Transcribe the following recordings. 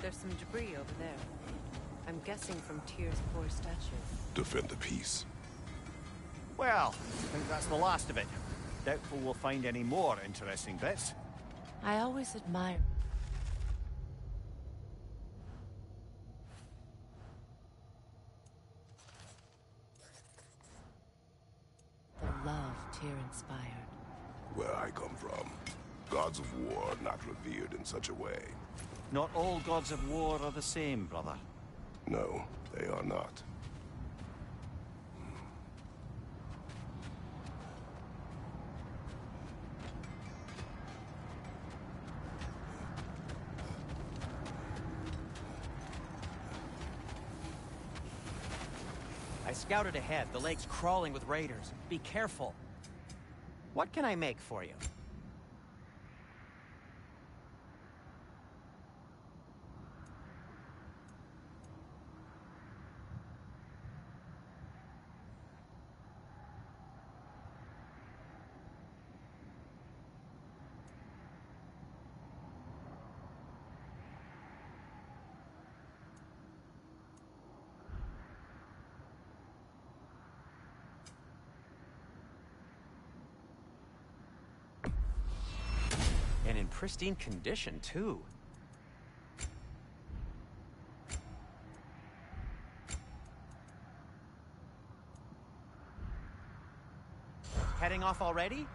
There's some debris over there. I'm guessing from Tyr's poor statue. Defend the peace. Well, I think that's the last of it. Doubtful we'll find any more interesting bits. I always admire... the love Tyr inspired. Where I come from, gods of war are not revered in such a way. Not all gods of war are the same, brother. No, they are not. I scouted ahead. The lake's crawling with raiders. Be careful. What can I make for you? And in pristine condition, too. Heading off already?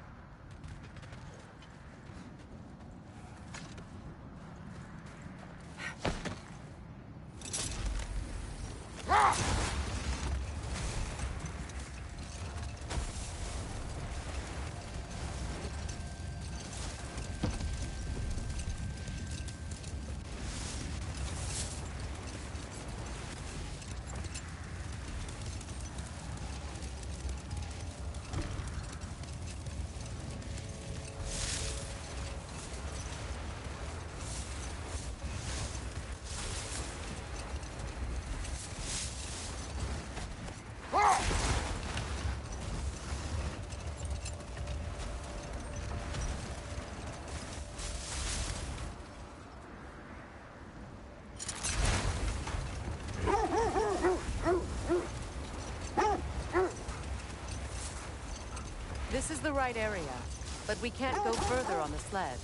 This is the right area, but we can't go further on the sled.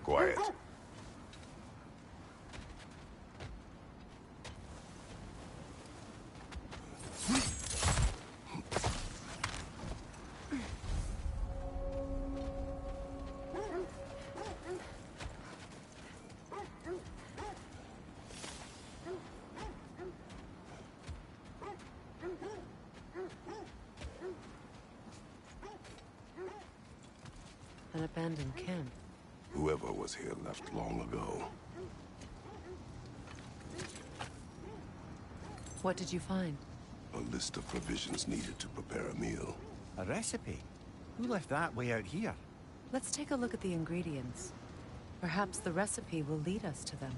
Quiet. An abandoned camp. Whoever was here left long ago. What did you find? A list of provisions needed to prepare a meal. A recipe? Who left that way out here? Let's take a look at the ingredients. Perhaps the recipe will lead us to them.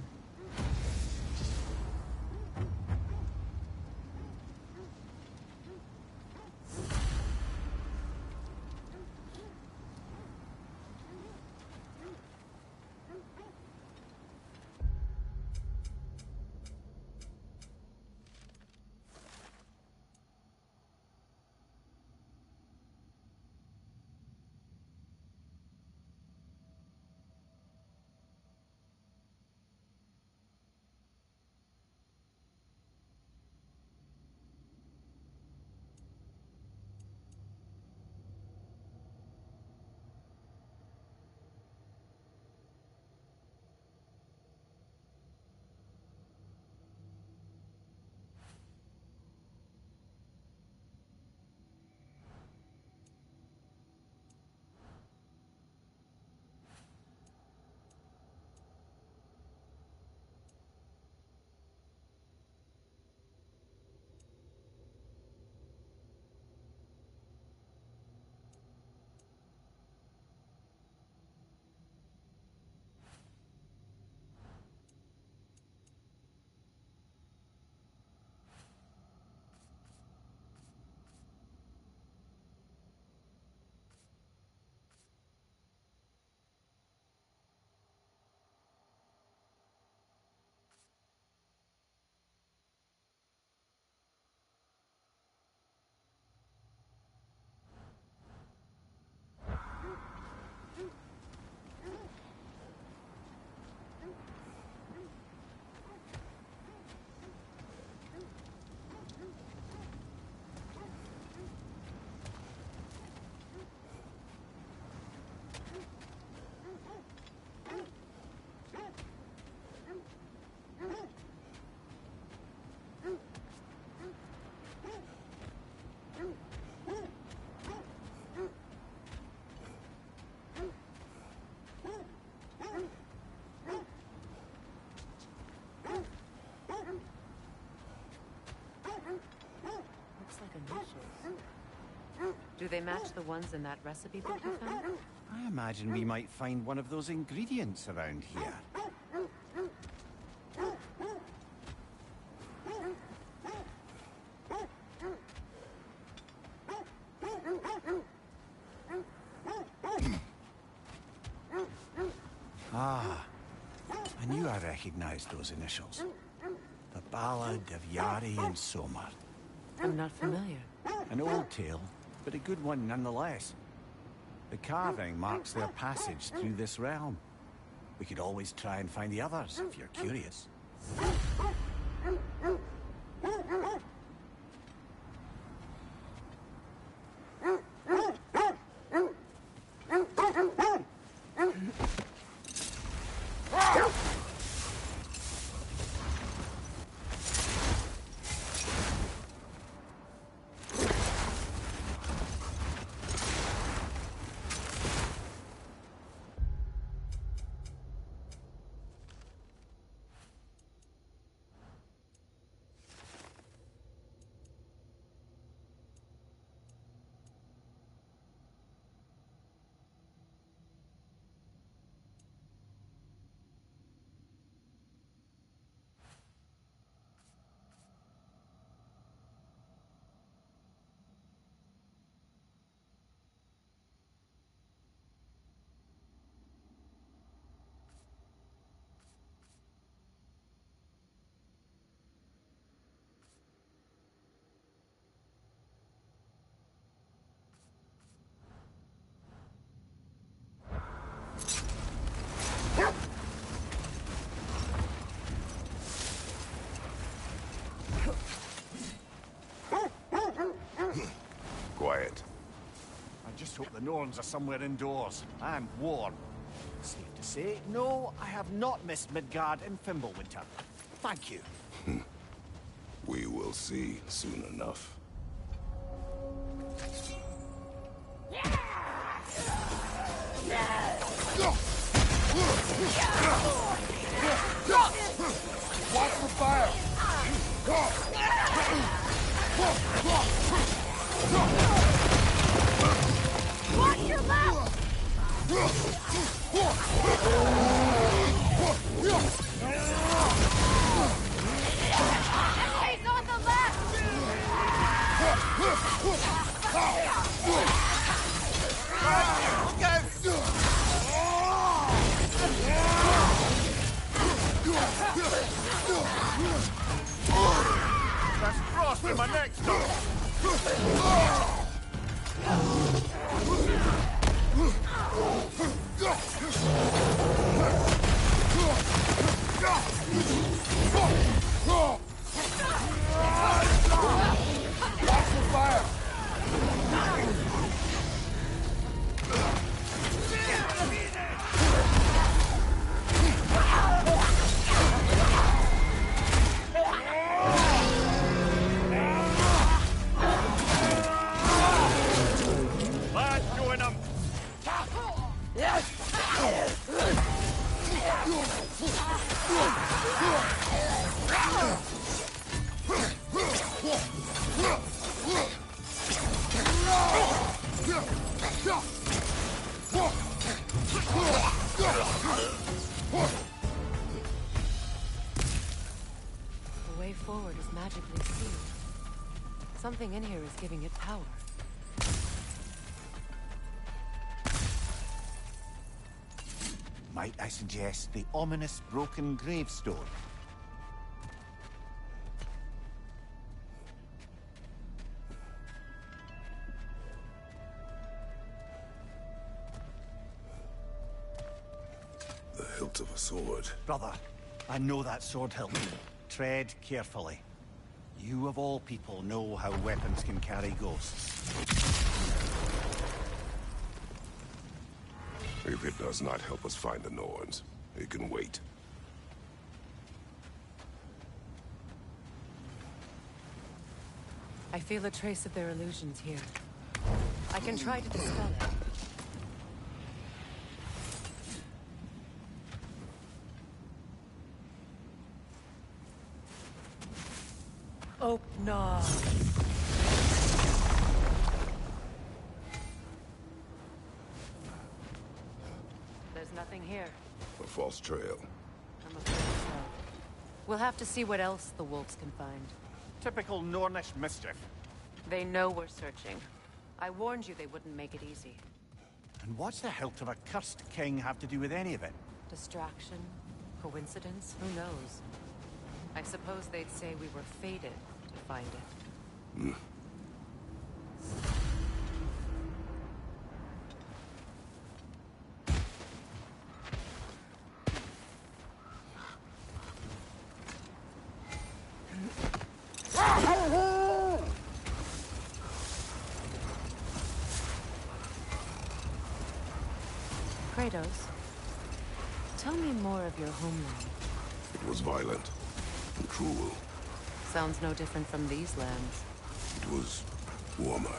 Do they match the ones in that recipe book you found? I imagine we might find one of those ingredients around here. Ah, I knew I recognized those initials. The Ballad of Yari and Somar. I'm not familiar. An old tale, but a good one nonetheless. The carving marks their passage through this realm. We could always try and find the others, if you're curious. Quiet. I just hope the Norns are somewhere indoors. I'm warm. Safe to say, no, I have not missed Midgard in Fimbulwinter. Thank you. We will see soon enough. Watch the fire! Watch your left! Enemies on the left! That's frost in my neck, stop! Watch the fire! Lad, join them! The way forward is magically sealed. Something in here is giving it power. Might I suggest the ominous broken gravestone? The hilt of a sword. Brother, I know that sword hilt. Tread carefully. You of all people know how weapons can carry ghosts. If it does not help us find the Norns, it can wait. I feel a trace of their illusions here. I can try to dispel it. Open. false trail. I'm afraid so. We'll have to see what else the wolves can find. Typical Nornish mischief. They know we're searching. I warned you they wouldn't make it easy. And what's the hilt of a cursed king have to do with any of it? Distraction? Coincidence? Who knows? I suppose they'd say we were fated to find it. Kratos, tell me more of your homeland. It was violent and cruel. Sounds no different from these lands. It was warmer.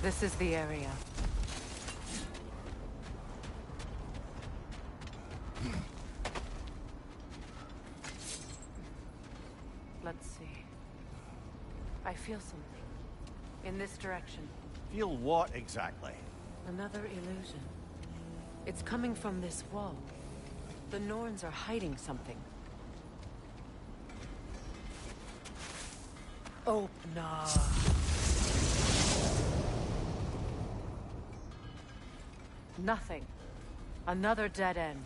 This is the area. Let's see. I feel something. In this direction. Feel what exactly? Another illusion. It's coming from this wall. The Norns are hiding something. Open up. Nothing. Another dead end.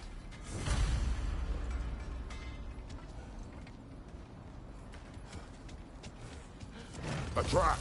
A trap!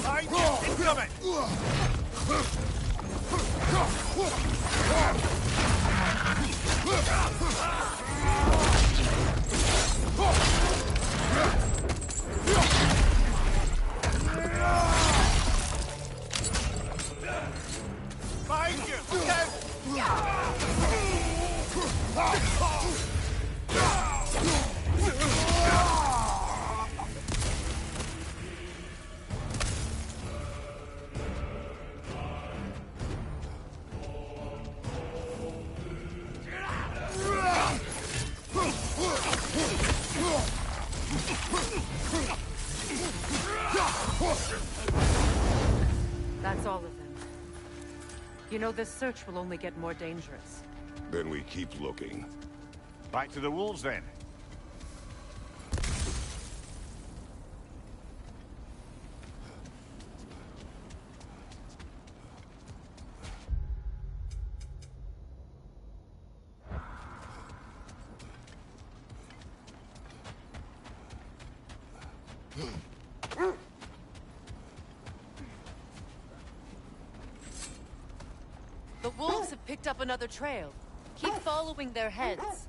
Behind you! Behind you! Incoming! Behind you! Look out! That's all of them. You know, this search will only get more dangerous. Then we keep looking. Back to the wolves then. The wolves have picked up another trail. Keep following their heads.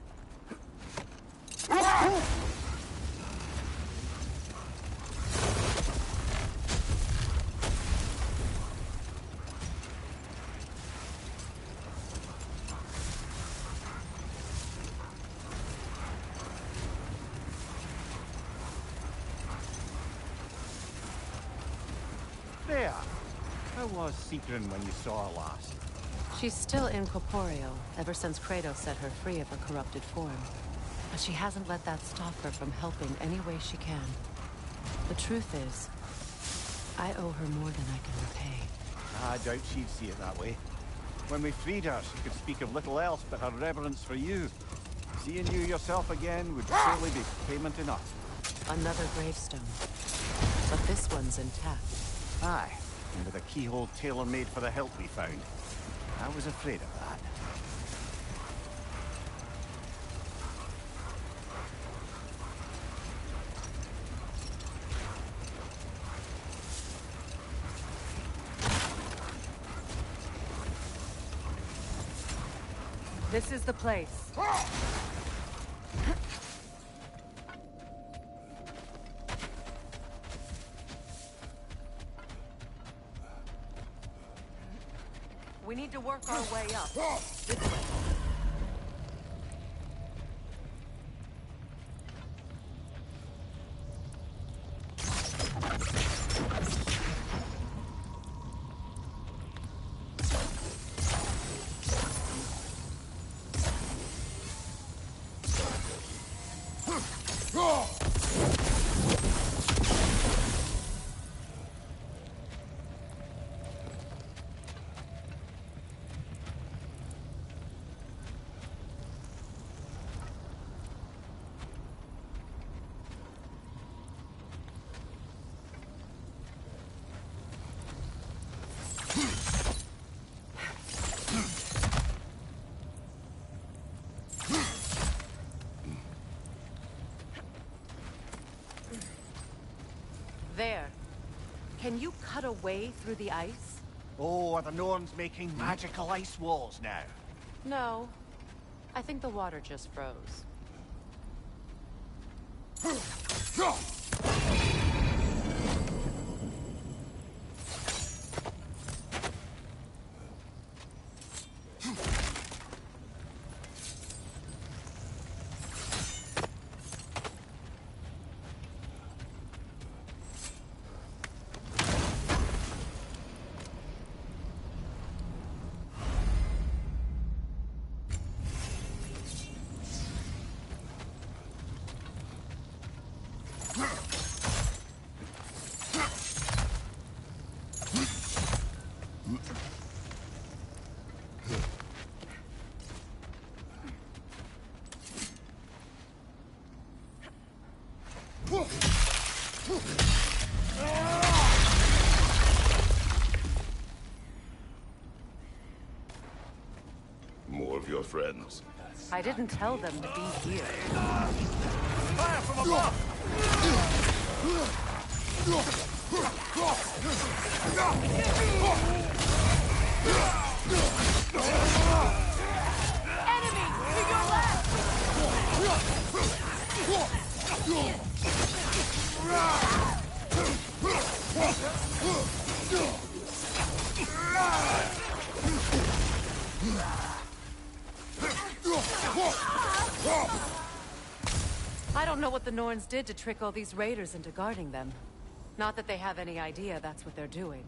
was Sigrun when you saw her last? She's still incorporeal, ever since Kratos set her free of her corrupted form. But she hasn't let that stop her from helping any way she can. The truth is, I owe her more than I can repay. I doubt she'd see it that way. When we freed her, she could speak of little else but her reverence for you. Seeing you yourself again would surely be payment enough. Another gravestone. But this one's intact. Aye, and with a keyhole tailor-made for the help we found. I was afraid of that. This is the place. We need to work our way up. This way. There. Can you cut a way through the ice? Oh, are the Norns making magical ice walls now? No. I think the water just froze. More of your friends. I didn't tell them to be here. Fire from above! Enemy! To your left! I don't know what the Norns did to trick all these raiders into guarding them. Not that they have any idea that's what they're doing.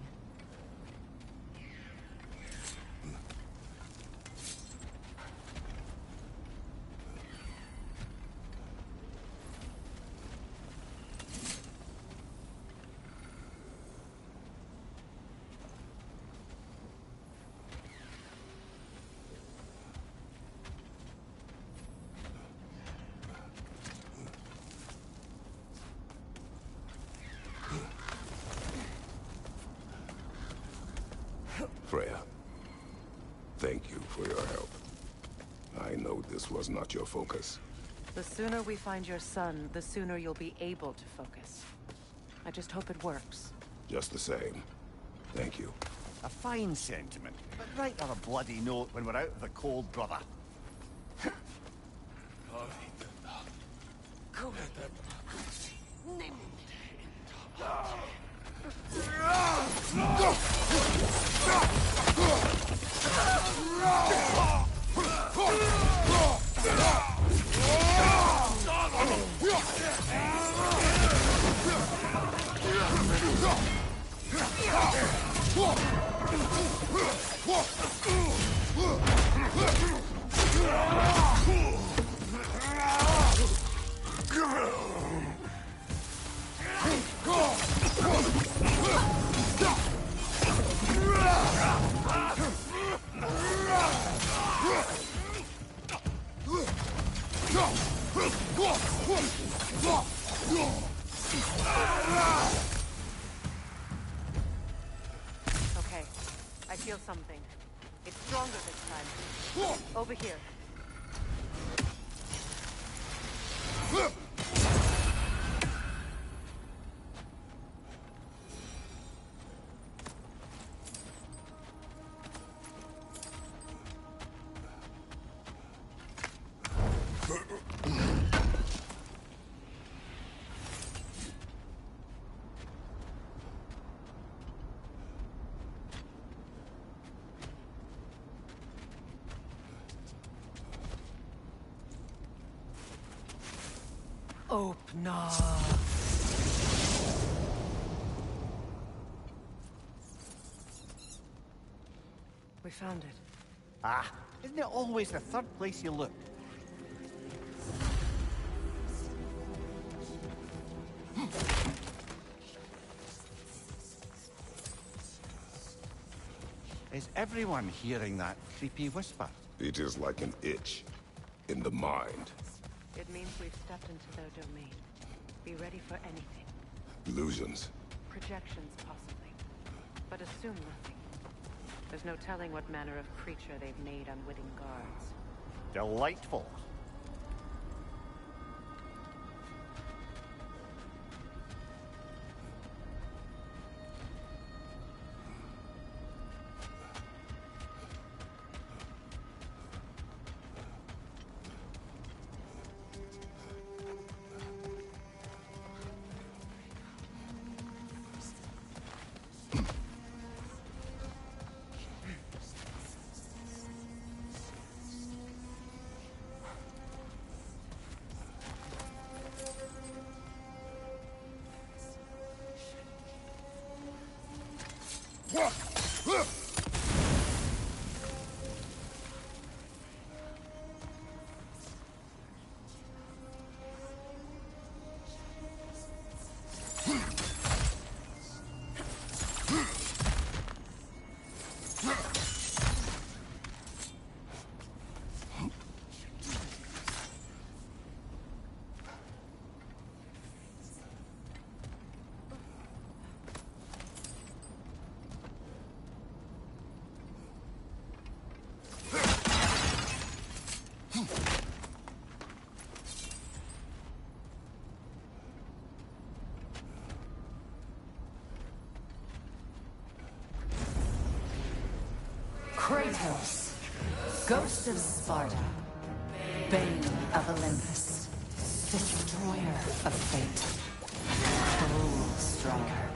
Freya, thank you for your help. I know this was not your focus. The sooner we find your son, the sooner you'll be able to focus. I just hope it works. Just the same, thank you. A fine sentiment, but write her a bloody note when we're out of the cold, brother. Okay, I feel something. It's stronger this time. Over here. Open up. We found it. Ah, isn't it always the third place you look? Is everyone hearing that creepy whisper? It is like an itch in the mind. It means we've stepped into their domain. Be ready for anything. Illusions. Projections, possibly. But assume nothing. There's no telling what manner of creature they've made unwitting guards. Delightful. Kratos, Ghost of Sparta, Bane of Olympus, Destroyer of Fate, Cruel Striker,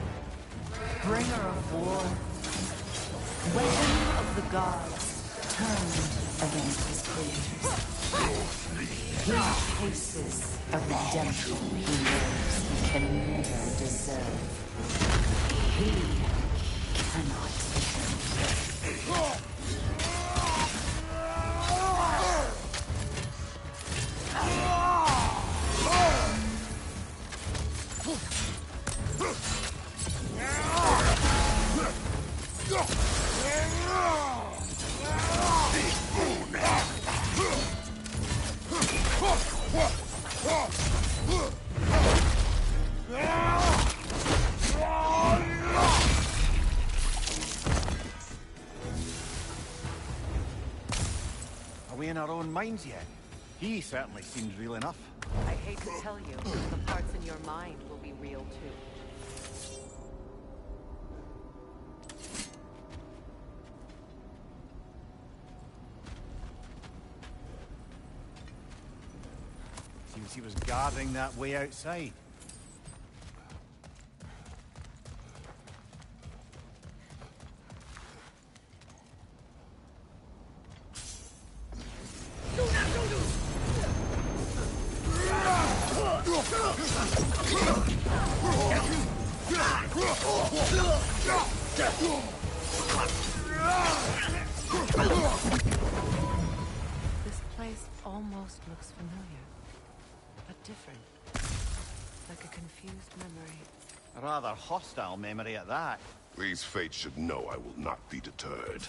Bringer of War, Weapon of the Gods, turned against his creators. He faces a redemption he knows he can never deserve. He cannot change. Are we in our own minds yet? He certainly seems real enough. I hate to tell you, the parts in your mind will be real too. Seems he was guarding that way outside. This place almost looks familiar, but different. Like a confused memory. A rather hostile memory at that. These fates should know I will not be deterred.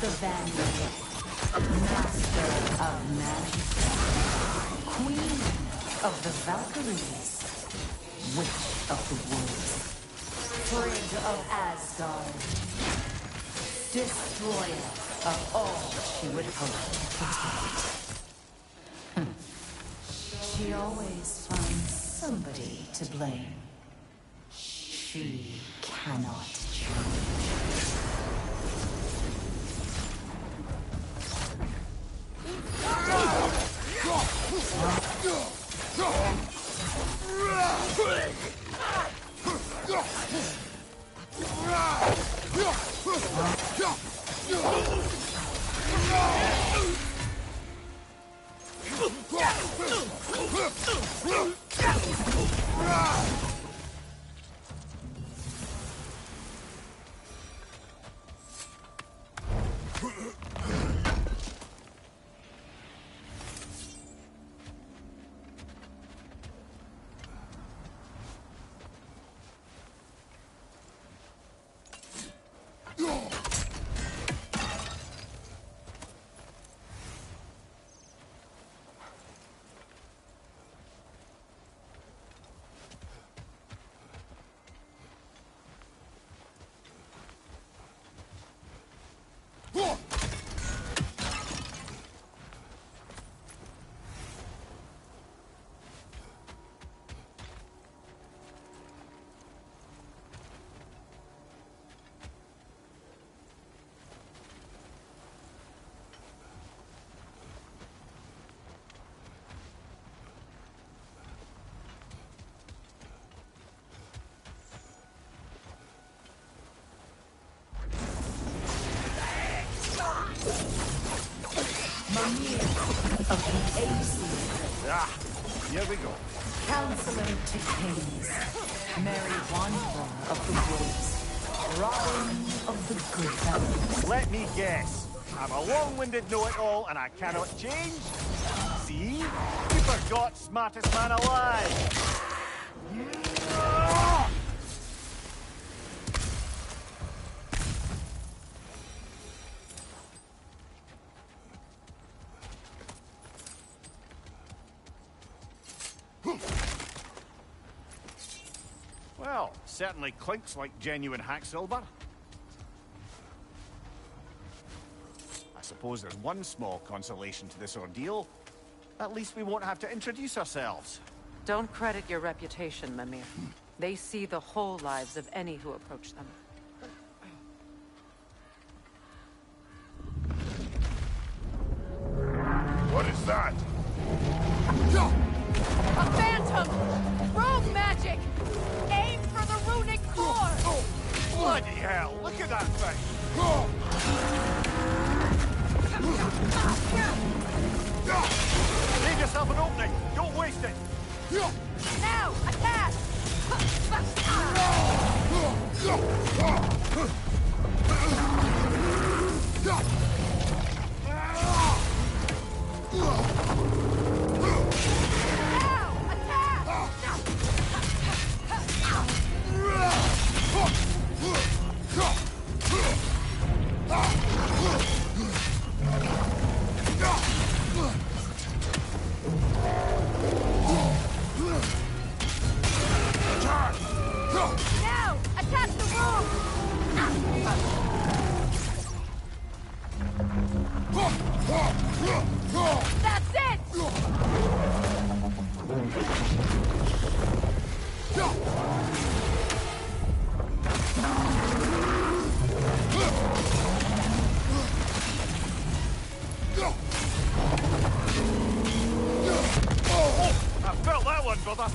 The Vanguard, master of magic, queen of the Valkyries, witch of the woods, Frigg of Asgard, destroyer of all she would hope to protect. She always finds somebody to blame. She cannot change. Of the AC. Ah, here we go. Counselor to Kings. Mary Wanderer of the Woods. Robin of the Good Fellows. Let me guess. I'm a long-winded know-it-all and I cannot change? See? You forgot smartest man alive. Well, certainly clinks like genuine hack silver. I suppose there's one small consolation to this ordeal. At least we won't have to introduce ourselves. Don't credit your reputation, Mimir. They see the whole lives of any who approach them. What is that? A phantom! Rogue magic! Aim for the runic core! Bloody hell, look at that thing! Leave yourself an opening, don't waste it! Now, attack! Now, attack! Now, attack the room! That's it! I felt that one, brother!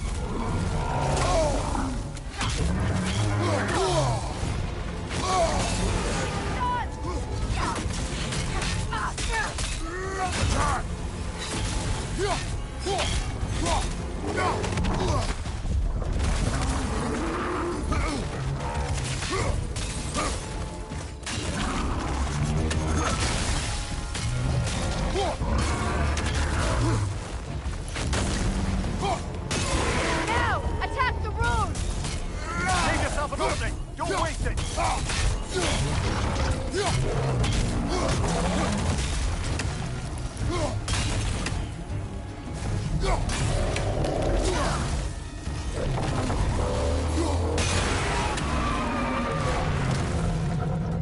Now, attack the room! Leave yourself an opening, don't waste it!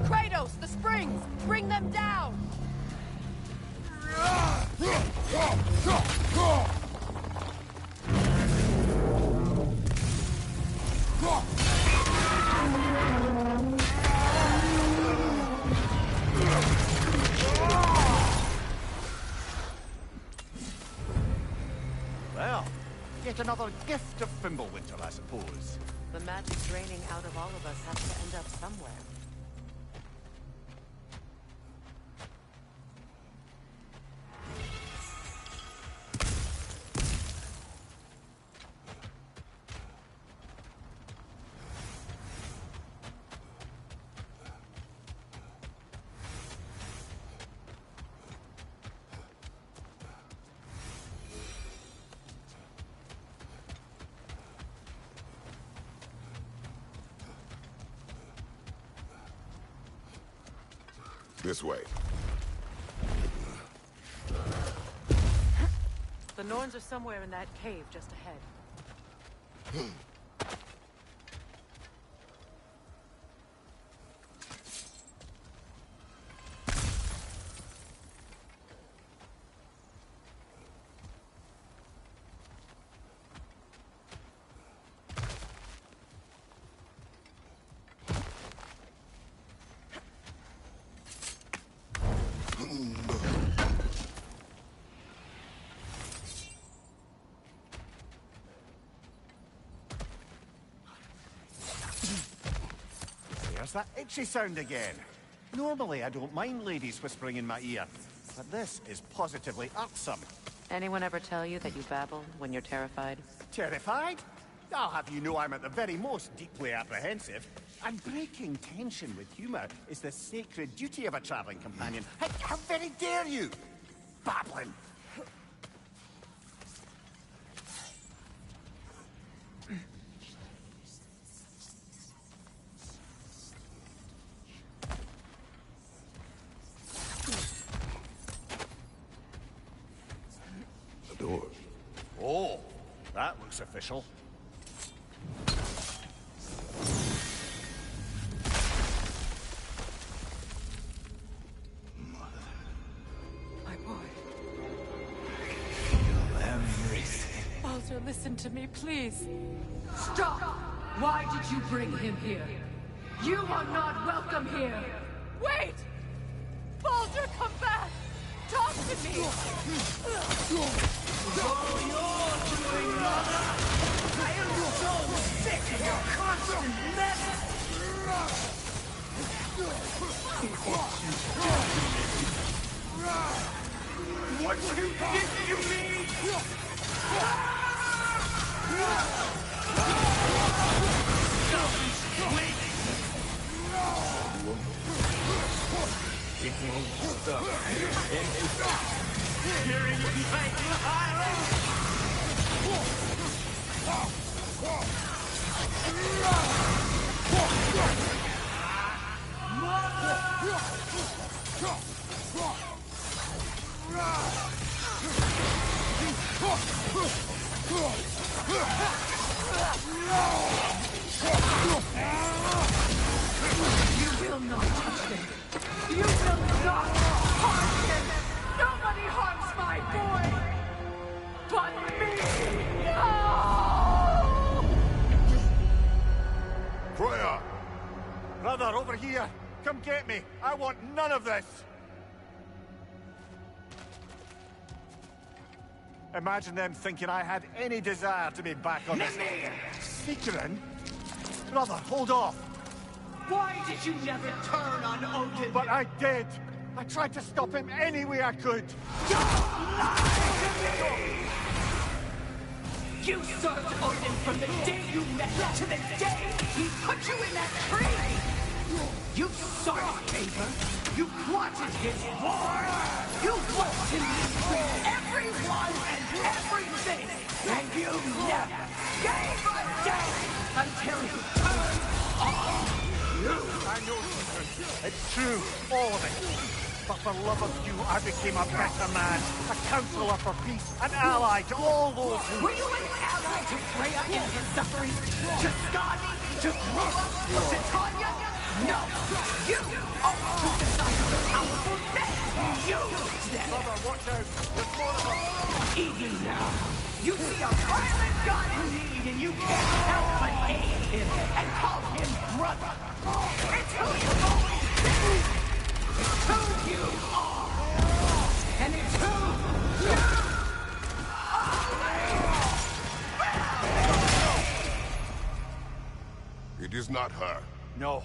Kratos, the springs! Bring them down! Well, yet another gift of Fimbulwinter, I suppose. The magic draining out of all of us has to end up somewhere. This way. The Norns are somewhere in that cave just ahead. There's that itchy sound again. Normally, I don't mind ladies whispering in my ear, but this is positively irksome. Anyone ever tell you that you babble when you're terrified? Terrified? I'll have you know I'm at the very most deeply apprehensive. And breaking tension with humour is the sacred duty of a travelling companion. How very dare you! Babbling! The door. Oh, that looks official. My boy. Everything. Baldur, listen to me, please. Stop! Why did you bring him here? You are not welcome here! Wait! Baldur, come back! Talk to me! All you're doing, mother! I am so sick of your constant mess! What you think you mean? It won't stop. Hearing you fighting violence! You will not touch him! You will not harm him! Nobody harms my boy! But me! No! Freya! Brother, over here! Come get me! I want none of this! Imagine them thinking I had any desire to be back on this... Seekerin? Brother, hold off! Why did you never turn on Odin? But I did! I tried to stop him any way I could! You served Odin from the day you met to the day he put you in that tree! You sought his favor, you wanted his war, you watched him between everyone and everything, and you never gave a damn until he turned on you! I know, Seekerin. It's true, all of it. But for love of you, I became a better man. A counselor for peace, an ally to all those who... Were you an ally to Freya in her suffering? To Skadi? To Grim? To Tanya? No! You are who decided the powerful men! You said! Brother, watch out! There's more of them! Even now, you see a violent god in need and you can't help but aid him and call him brother! It's who you've always been! It's who you are! And it's who you It is not her. No.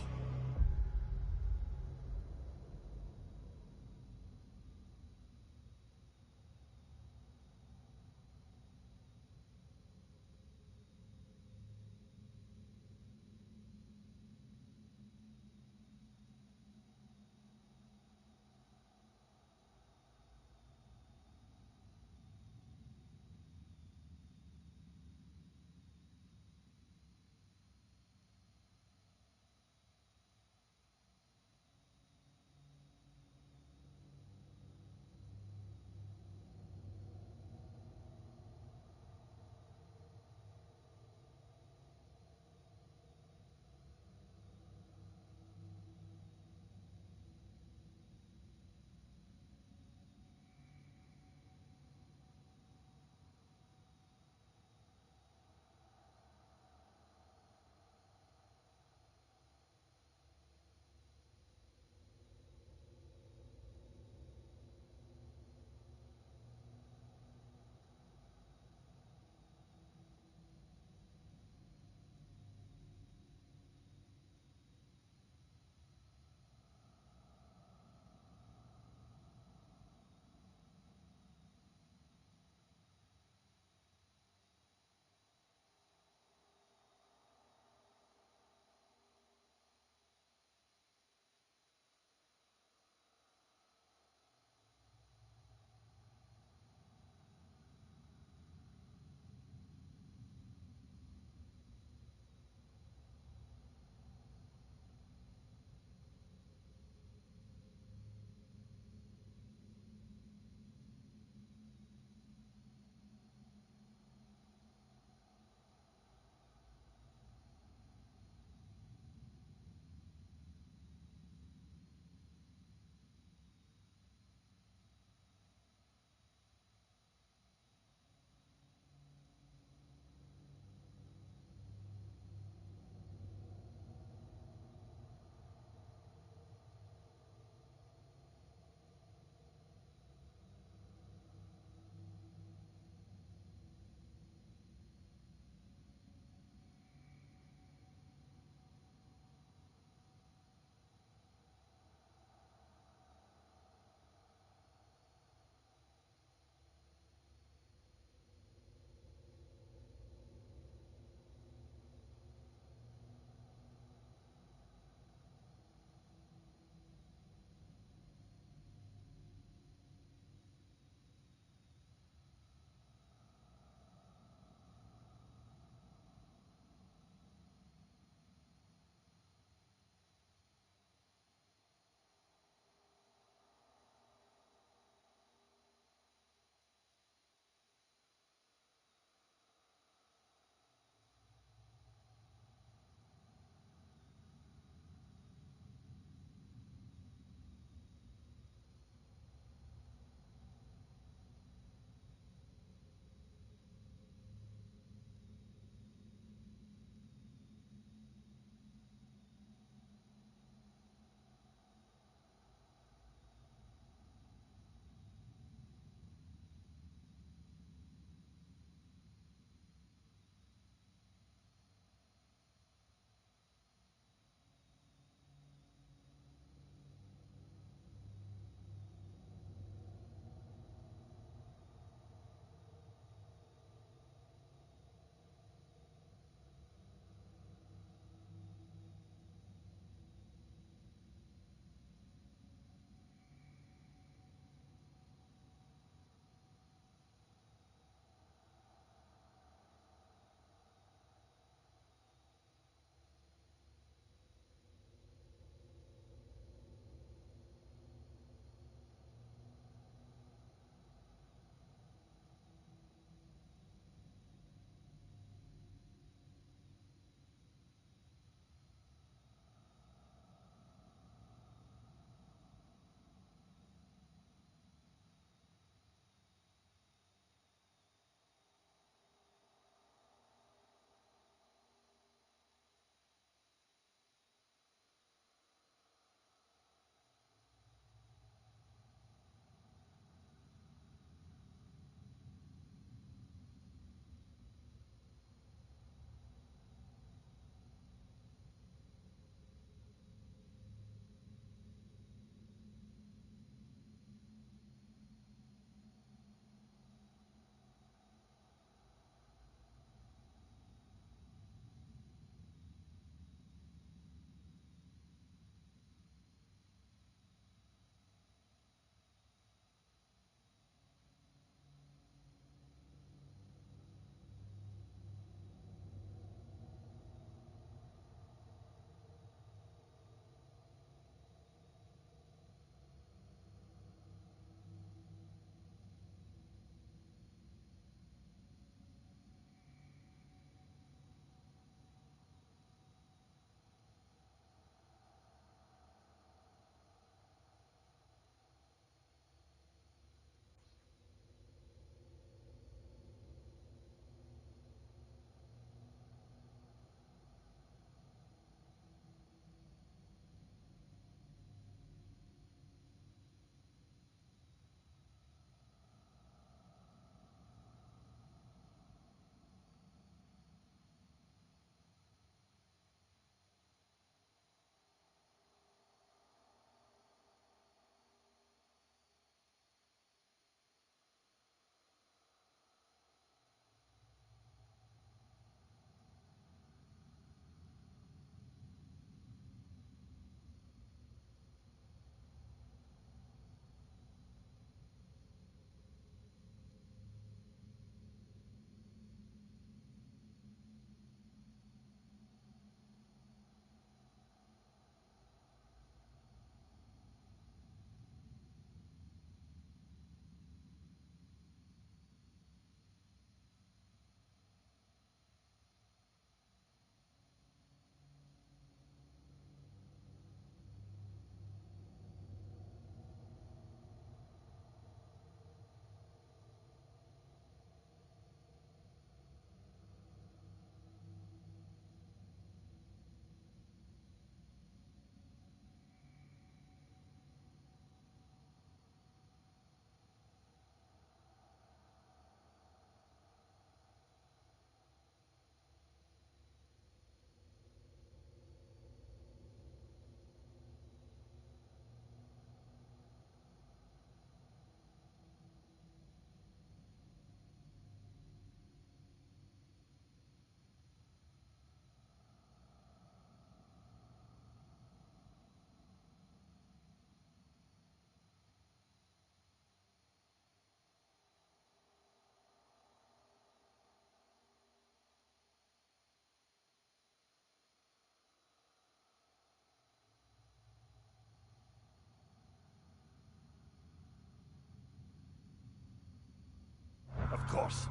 course.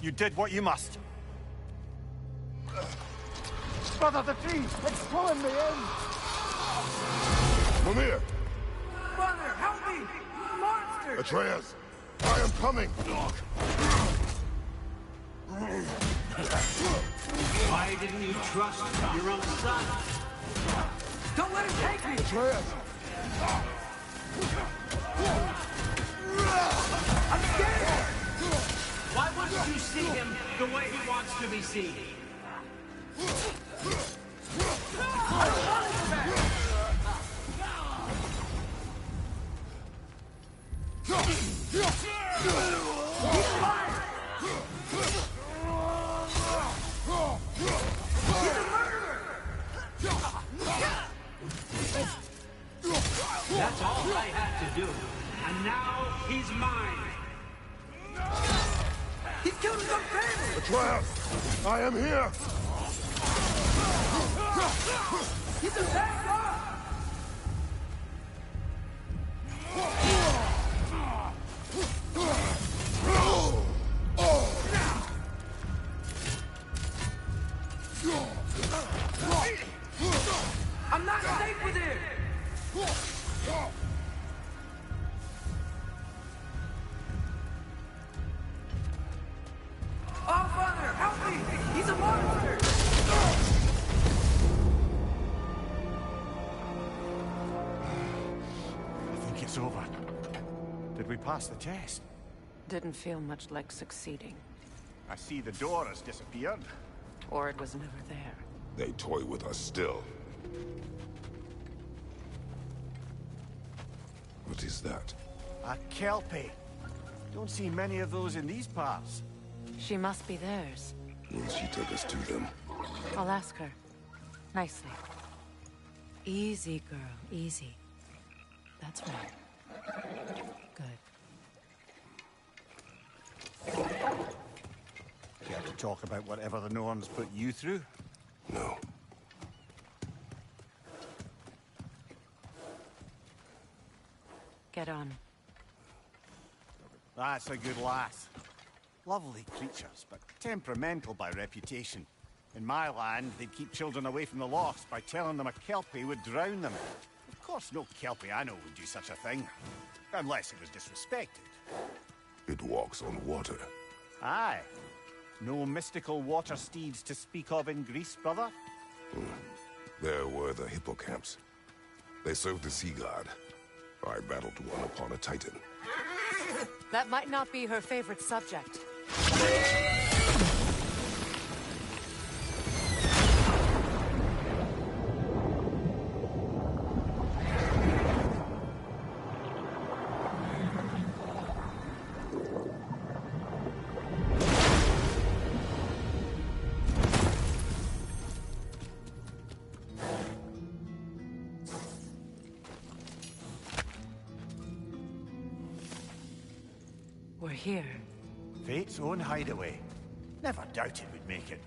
You did what you must. Brother, the tree! It's pulling me in! Mimir! Brother, help me! Monster! Atreus! I am coming! Why didn't you trust your own son? Don't let him take me! Atreus! I'm scared! Why wouldn't you see him the way he wants to be seen? I don't want him back! He's alive! He's a murderer! That's all I had to do. And now he's mine. He's killed his own family! Atreus! I am here! He's a bad guy! I'm not safe with him! Oh, Father, help me! He's a monster! I think it's over. Did we pass the test? Didn't feel much like succeeding. I see the door has disappeared. Or it was never there. They toy with us still. What is that? A Kelpie. Don't see many of those in these parts. She must be theirs. Will she take us to them? I'll ask her. Nicely. Easy, girl. Easy. That's right. Good. Care to talk about whatever the Norns put you through? No. Get on. That's a good lass. Lovely creatures, but temperamental by reputation. In my land, they'd keep children away from the lochs by telling them a Kelpie would drown them. Of course, no Kelpie I know would do such a thing. Unless it was disrespected. It walks on water. Aye. No mystical water steeds to speak of in Greece, brother? There were the hippocamps. They served the sea god. I battled one upon a titan. That might not be her favorite subject. We're here. Fate's own hideaway. Never doubted we'd make it.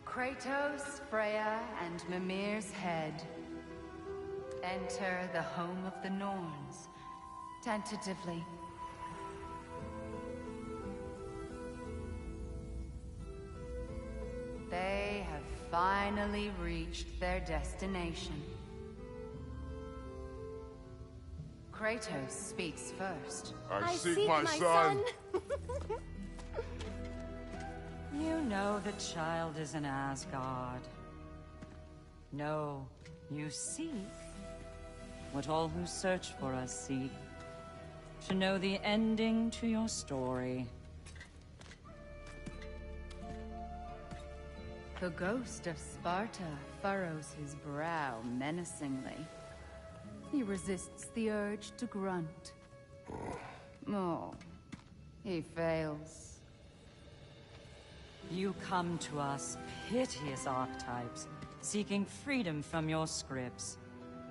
Kratos, Freya, and Mimir's head. Enter the home of the Norns, tentatively. They have finally reached their destination. Kratos speaks first. I seek my son. You know the child is an Asgard. No, you seek what all who search for us seek. To know the ending to your story. The ghost of Sparta furrows his brow menacingly. He resists the urge to grunt. Oh, he fails. You come to us, piteous archetypes, seeking freedom from your scripts,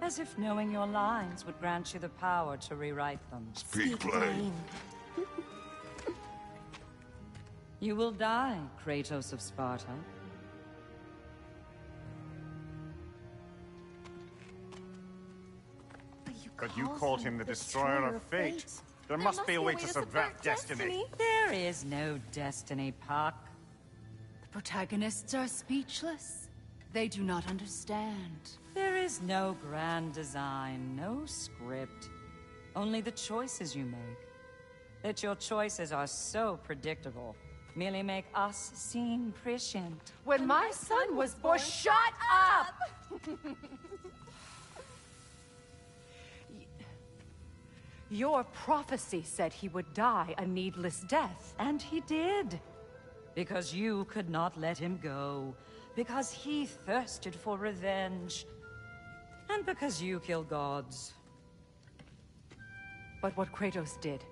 as if knowing your lines would grant you the power to rewrite them. Speak plain. You will die, Kratos of Sparta. But you called him the destroyer of fate. There must be a way to subvert destiny. There is no destiny, Puck. The protagonists are speechless. They do not understand. There is no grand design, no script. Only the choices you make. That your choices are so predictable merely make us seem prescient. When my son was born, shut up! Your prophecy said he would die a needless death. And he did. Because you could not let him go. Because he thirsted for revenge. And because you kill gods. But what Kratos did,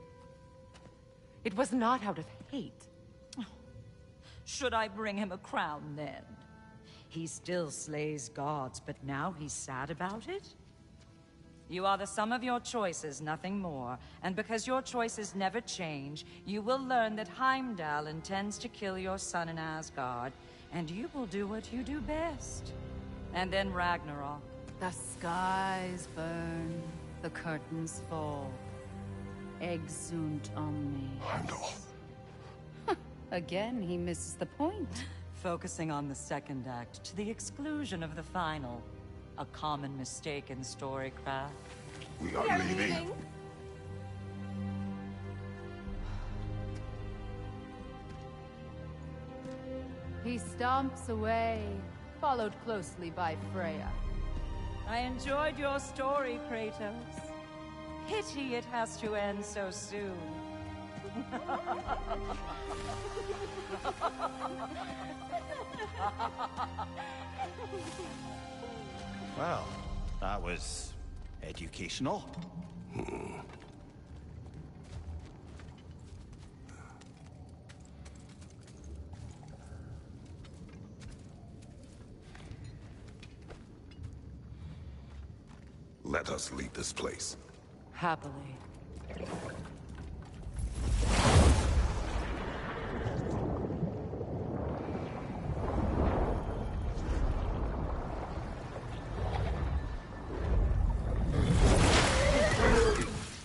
it was not out of hate. Should I bring him a crown then? He still slays gods, but now he's sad about it? You are the sum of your choices, nothing more. And because your choices never change, you will learn that Heimdall intends to kill your son in Asgard, and you will do what you do best. And then Ragnarok. The skies burn, the curtains fall. Exunt omni. Heimdall. Again, he misses the point. Focusing on the second act to the exclusion of the final. A common mistake in storycraft. We are leaving. He stomps away, followed closely by Freya. I enjoyed your story, Kratos. Pity it has to end so soon. Well, that was educational. Let us leave this place. Happily.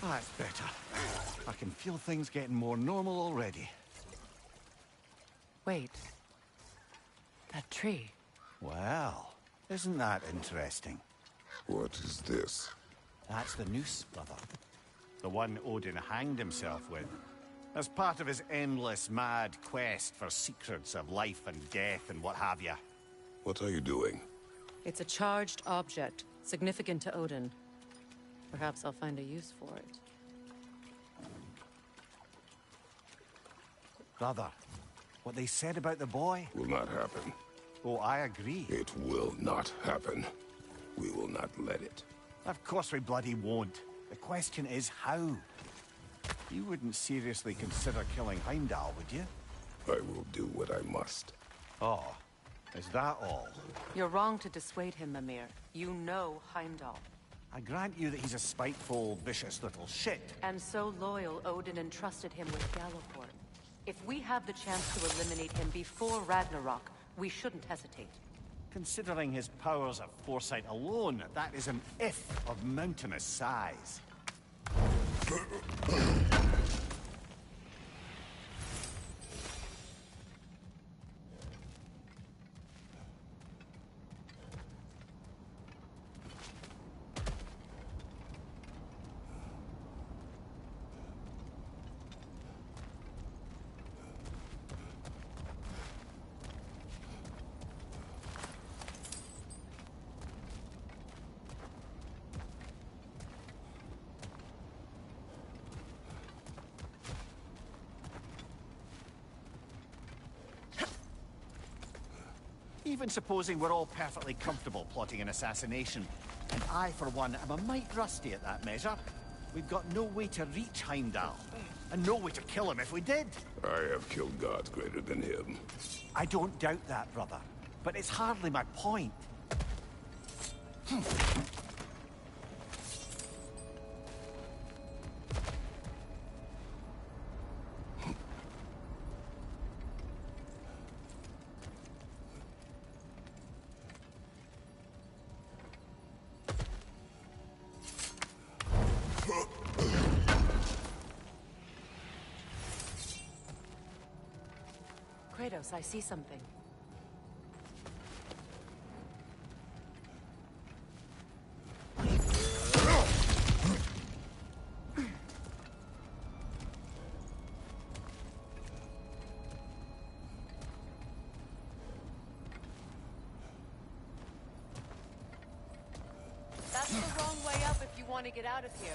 That's better. I can feel things getting more normal already. Wait. That tree. Well, isn't that interesting? What is this? That's the noose, brother. The one Odin hanged himself with. As part of his endless, mad quest for secrets of life and death and what have you. What are you doing? It's a charged object, significant to Odin. Perhaps I'll find a use for it. Brother, what they said about the boy? Will not happen. Oh, I agree. It will not happen. We will not let it. Of course we bloody won't. The question is how? You wouldn't seriously consider killing Heimdall, would you? I will do what I must. Oh, is that all? You're wrong to dissuade him, Mimir. You know Heimdall. I grant you that he's a spiteful, vicious little shit. And so loyal, Odin entrusted him with Gjallarhorn. If we have the chance to eliminate him before Ragnarok, we shouldn't hesitate. Considering his powers of foresight alone, that is an if of mountainous size. Even supposing we're all perfectly comfortable plotting an assassination, and I, for one, am a mite rusty at that measure, We've got no way to reach Heimdall, and no way to kill him if we did. I have killed gods greater than him. I don't doubt that, brother. But it's hardly my point. Kratos, I see something. That's the wrong way up if you want to get out of here.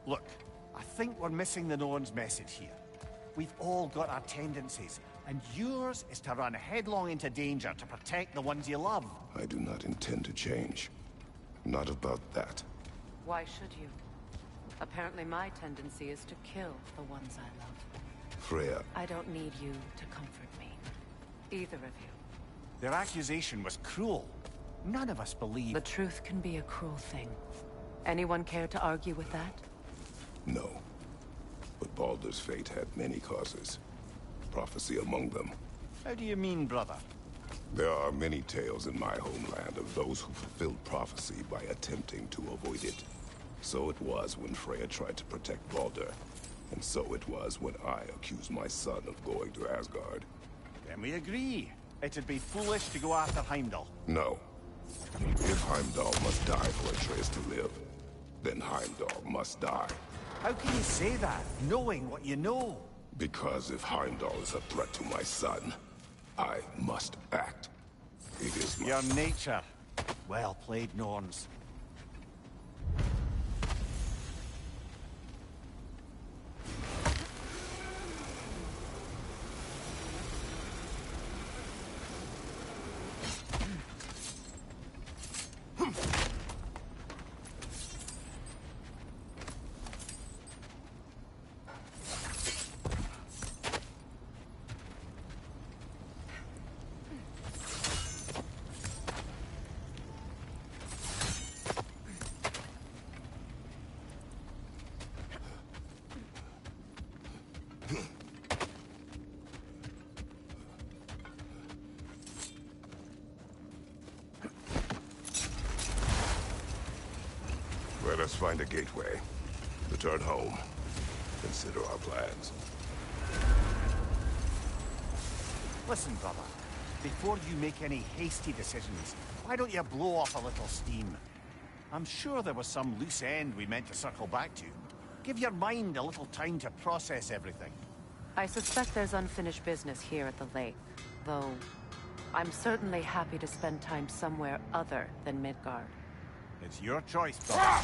Look, I think we're missing the Norn's message here. We've all got our tendencies, and yours is to run headlong into danger to protect the ones you love. I do not intend to change. Not about that. Why should you? Apparently my tendency is to kill the ones I love. Freya, I don't need you to comfort me. Either of you. Their accusation was cruel. None of us believe. The truth can be a cruel thing. Anyone care to argue with that? no. But Baldur's fate had many causes. Prophecy among them. How do you mean, brother? There are many tales in my homeland of those who fulfilled prophecy by attempting to avoid it. So it was when Freya tried to protect Baldur. And so it was when I accused my son of going to Asgard. Then we agree. It'd be foolish to go after Heimdall. No. If Heimdall must die for Atreus to live, then Heimdall must die. How can you say that, knowing what you know? Because if Heimdall is a threat to my son, I must act. It is my... Your nature. Well played, Norns. Let us find a gateway. Return home. Consider our plans. Listen, brother. Before you make any hasty decisions, why don't you blow off a little steam? I'm sure there was some loose end we meant to circle back to. Give your mind a little time to process everything. I suspect there's unfinished business here at the lake, though I'm certainly happy to spend time somewhere other than Midgard. It's your choice, brother.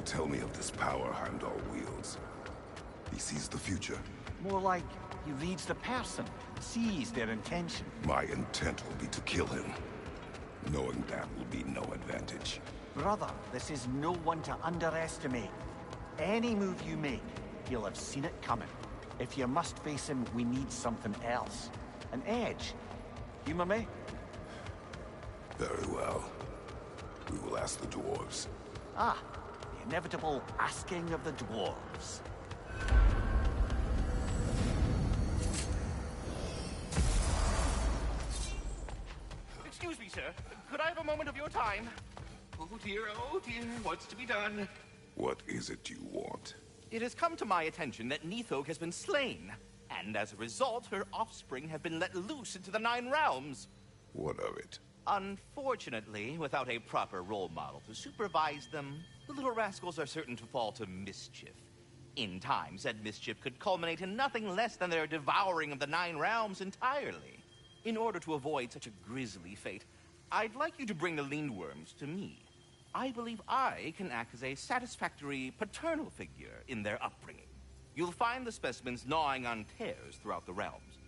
tell me of this power Heimdall wields. He sees the future. More like he reads the person, sees their intention. My intent will be to kill him. Knowing that will be no advantage. Brother, this is no one to underestimate. Any move you make, he'll have seen it coming. If you must face him, we need something else. An edge. Humor me? Very well. We will ask the dwarves. Ah, the inevitable asking of the dwarves. Excuse me, sir. Could I have a moment of your time? Oh dear, what's to be done? What is it you want? It has come to my attention that Nithog has been slain, and as a result, her offspring have been let loose into the Nine Realms. What of it? Unfortunately, without a proper role model to supervise them, the little rascals are certain to fall to mischief. In time, said mischief could culminate in nothing less than their devouring of the Nine Realms entirely. In order to avoid such a grisly fate, I'd like you to bring the Lindworms to me. I believe I can act as a satisfactory paternal figure in their upbringing. You'll find the specimens gnawing on tears throughout the realms.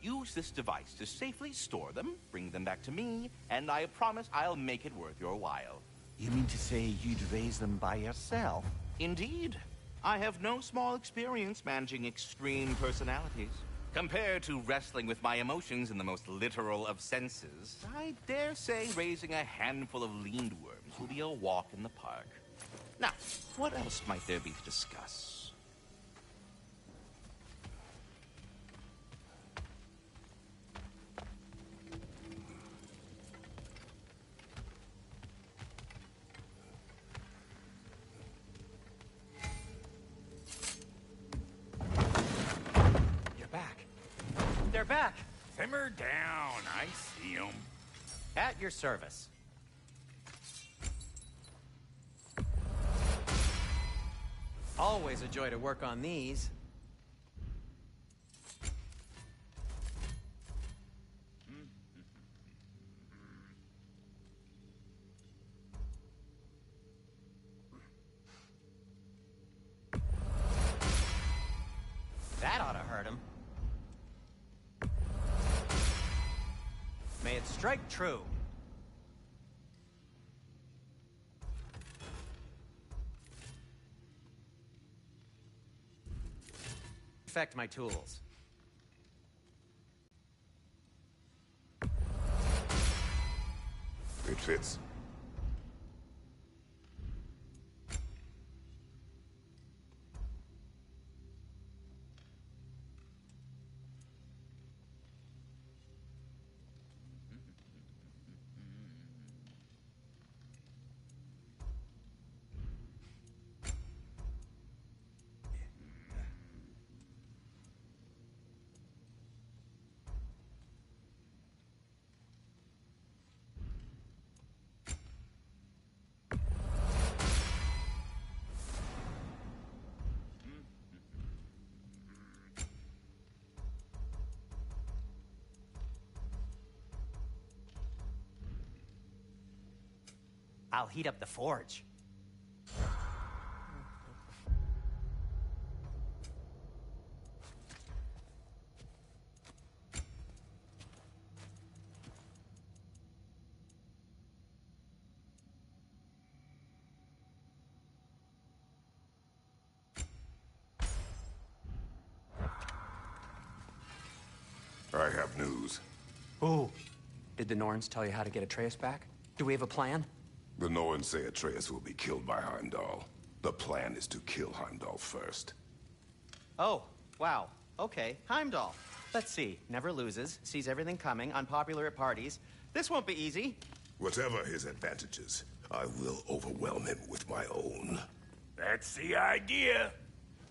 Use this device to safely store them, bring them back to me, and I promise I'll make it worth your while. You mean to say you'd raise them by yourself? Indeed. I have no small experience managing extreme personalities. Compared to wrestling with my emotions in the most literal of senses, I dare say raising a handful of Lindworms will be a walk in the park. Now, what else might there be to discuss? They're back! Simmer down. I see them. At your service. Always a joy to work on these. That ought to hurt him. May it strike true. Perfect my tools. It fits. I'll heat up the forge. I have news. Ooh. Did the Norns tell you how to get Atreus back? Do we have a plan? The Norns say Atreus will be killed by Heimdall. The plan is to kill Heimdall first. Oh, wow. Okay, Heimdall. Let's see. Never loses, sees everything coming, unpopular at parties. This won't be easy. Whatever his advantages, I will overwhelm him with my own. That's the idea.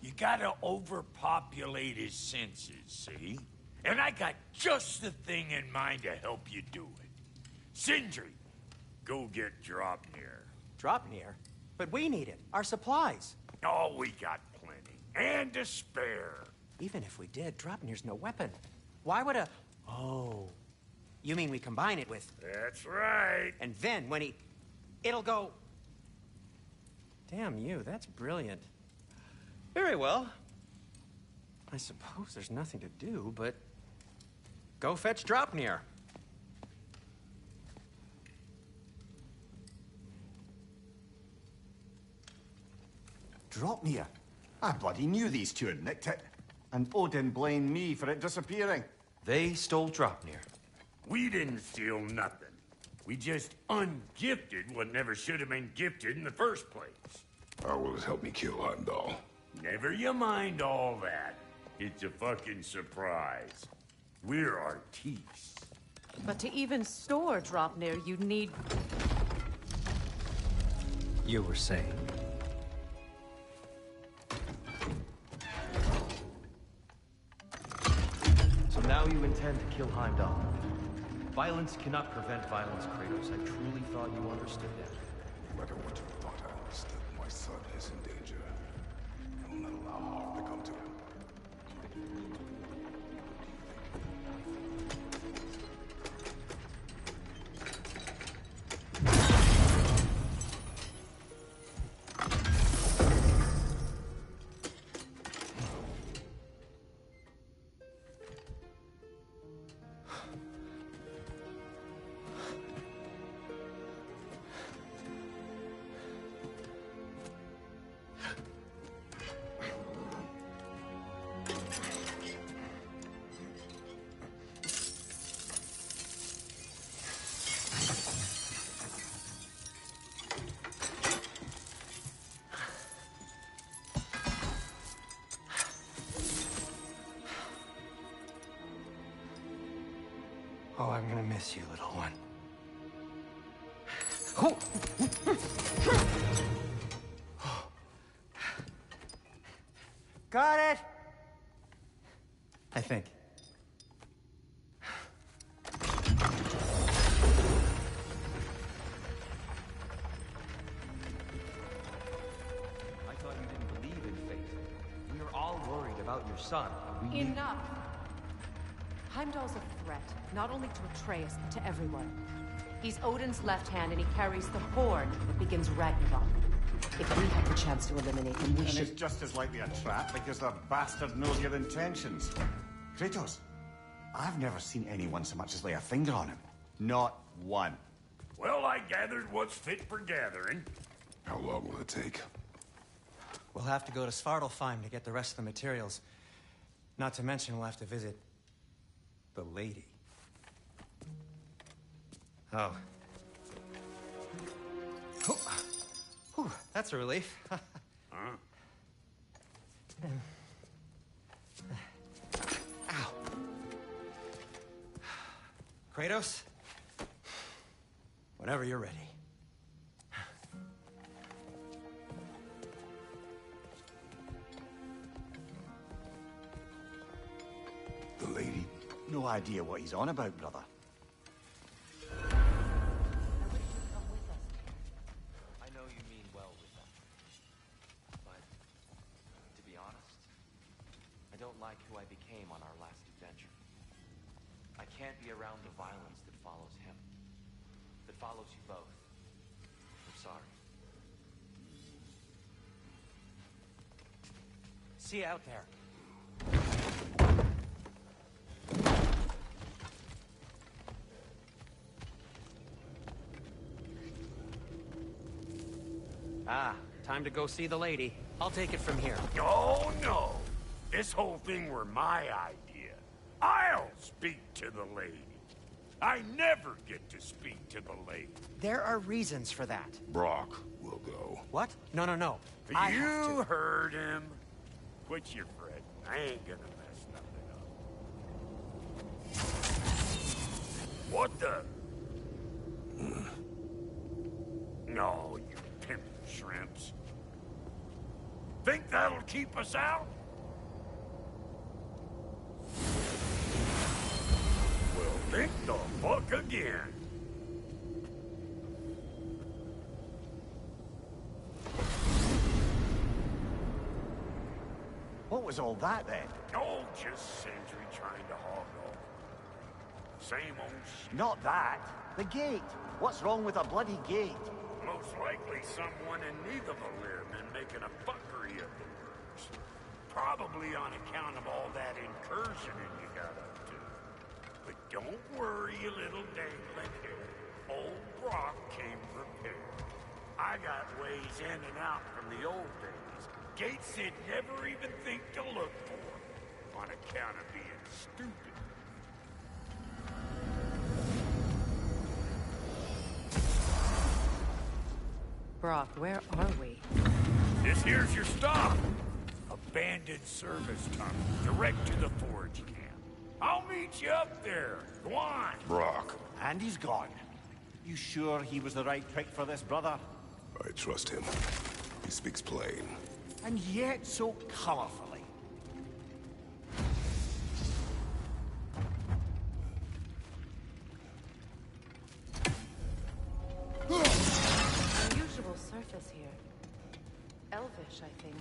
You gotta overpopulate his senses, see? And I got just the thing in mind to help you do it. Sindri, go get Dropnir. Dropnir? But we need it. Our supplies. Oh, we got plenty. And to spare. Even if we did, Dropnir's no weapon. Why would a... Oh. You mean we combine it with... That's right. And then when he... It'll go... Damn you, that's brilliant. Very well. I suppose there's nothing to do, but... go fetch Dropnir. Dropnir? I bloody knew these two had nicked it. And Odin blamed me for it disappearing. They stole Dropnir. We didn't steal nothing. We just ungifted what never should have been gifted in the first place. How will it help me kill Heimdall? Never you mind all that. It's a fucking surprise. We're artistes. But to even store Dropnir, you'd need... You were saying? So now you intend to kill Heimdall. Violence cannot prevent violence, Kratos. I truly thought you understood that. No matter what you thought I understood, my son is in danger. I will not allow harm to come to him. Oh, I'm gonna miss you, little one. Oh. Got it! I think. I thought you didn't believe in fate. We were all worried about your son. Enough! Heimdall's a threat, not only to Atreus, but to everyone. He's Odin's left hand, and he carries the horn that begins Ragnarok. If we had the chance to eliminate him, we And should... it's just as likely a trap because the bastard knows your intentions. Kratos, I've never seen anyone so much as lay a finger on him. Not one. Well, I gathered what's fit for gathering. How long will it take? We'll have to go to Svartalfheim to get the rest of the materials. Not to mention we'll have to visit... the lady. Oh. Whew, that's a relief. Huh? Ow. Kratos? Whenever you're ready. The lady? No idea what he's on about, brother. I know you mean well with them. But, to be honest, I don't like who I became on our last adventure. I can't be around the violence that follows him. That follows you both. I'm sorry. See you out there. Ah, time to go see the lady. I'll take it from here. Oh, no. This whole thing were my idea. I'll speak to the lady. I never get to speak to the lady. There are reasons for that. Brock will go. What? No, no, no. I have You to. heard him. Quit your fretting. I ain't gonna mess nothing up. What the? No, you pimp shrimps. Think that'll keep us out? Well, think the fuck again. What was all that then? Oh, just Sentry trying to hog off. Same old shit. Not that. The gate. What's wrong with a bloody gate? Most Most likely someone in need of a limb and making a fuckery of the works. Probably on account of all that incursioning you got up to. But don't worry, you little dangling hair. Old Brock came prepared. I got ways in and out from the old days. Gates they'd never even think to look for. On account of being stupid. Brock, where are we? This here's your stop. Abandoned service tunnel, direct to the forge camp. I'll meet you up there. Go on. Brock. And he's gone. You sure he was the right pick for this, brother? I trust him. He speaks plain. And yet so colorfully. Unusual surface here. Elvish, I think.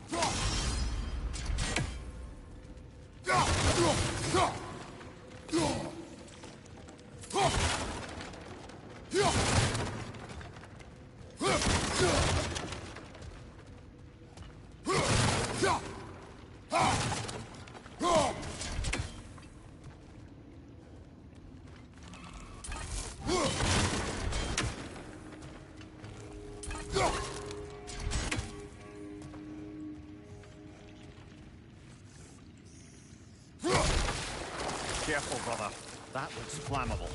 Careful, brother. That looks flammable.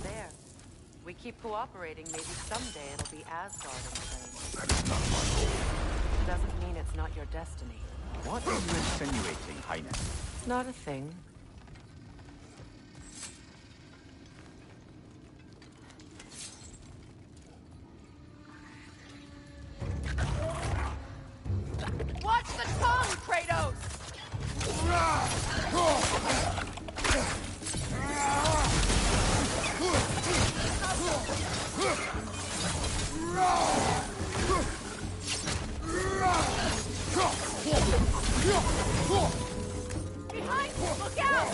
There. We keep cooperating, maybe someday it'll be Asgard in claim. That is not my goal. Doesn't mean it's not your destiny. What are you insinuating, Highness? Not a thing. Watch the tongue, Kratos! Behind you! Look out!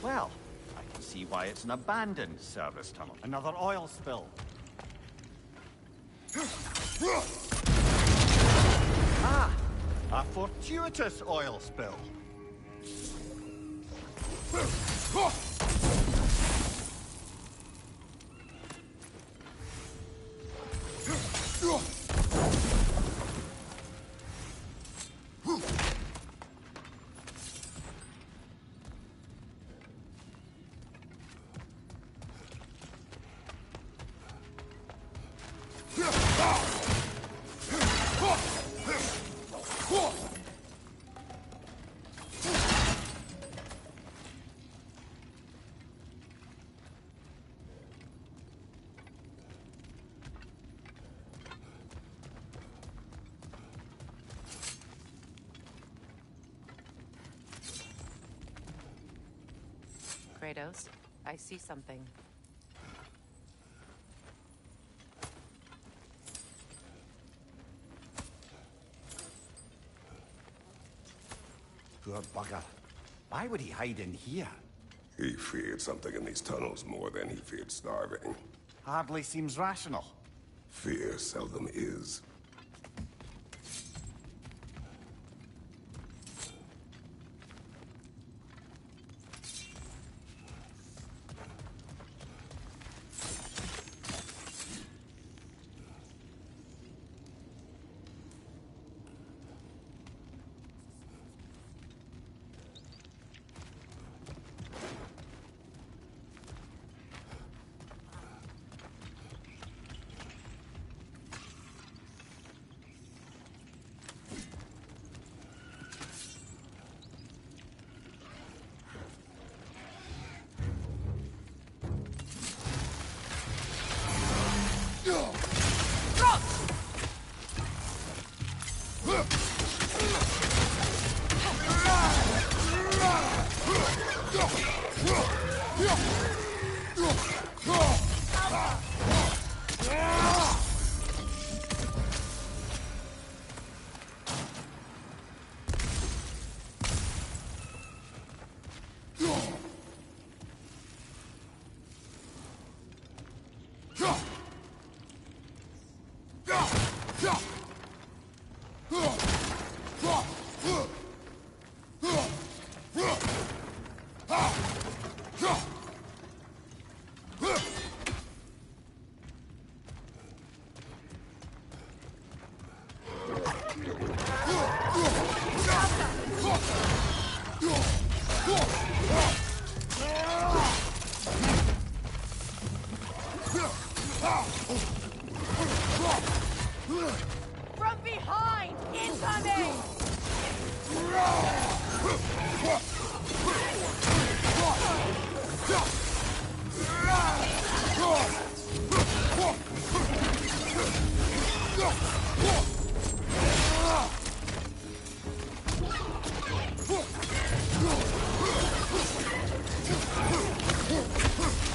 Well, I can see why it's an abandoned service tunnel. Another oil spill. Ah! A fortuitous oil spill. Kratos, I see something. Poor bugger. Why would he hide in here? He feared something in these tunnels more than he feared starving. Hardly seems rational. Fear seldom is. From behind! Incoming!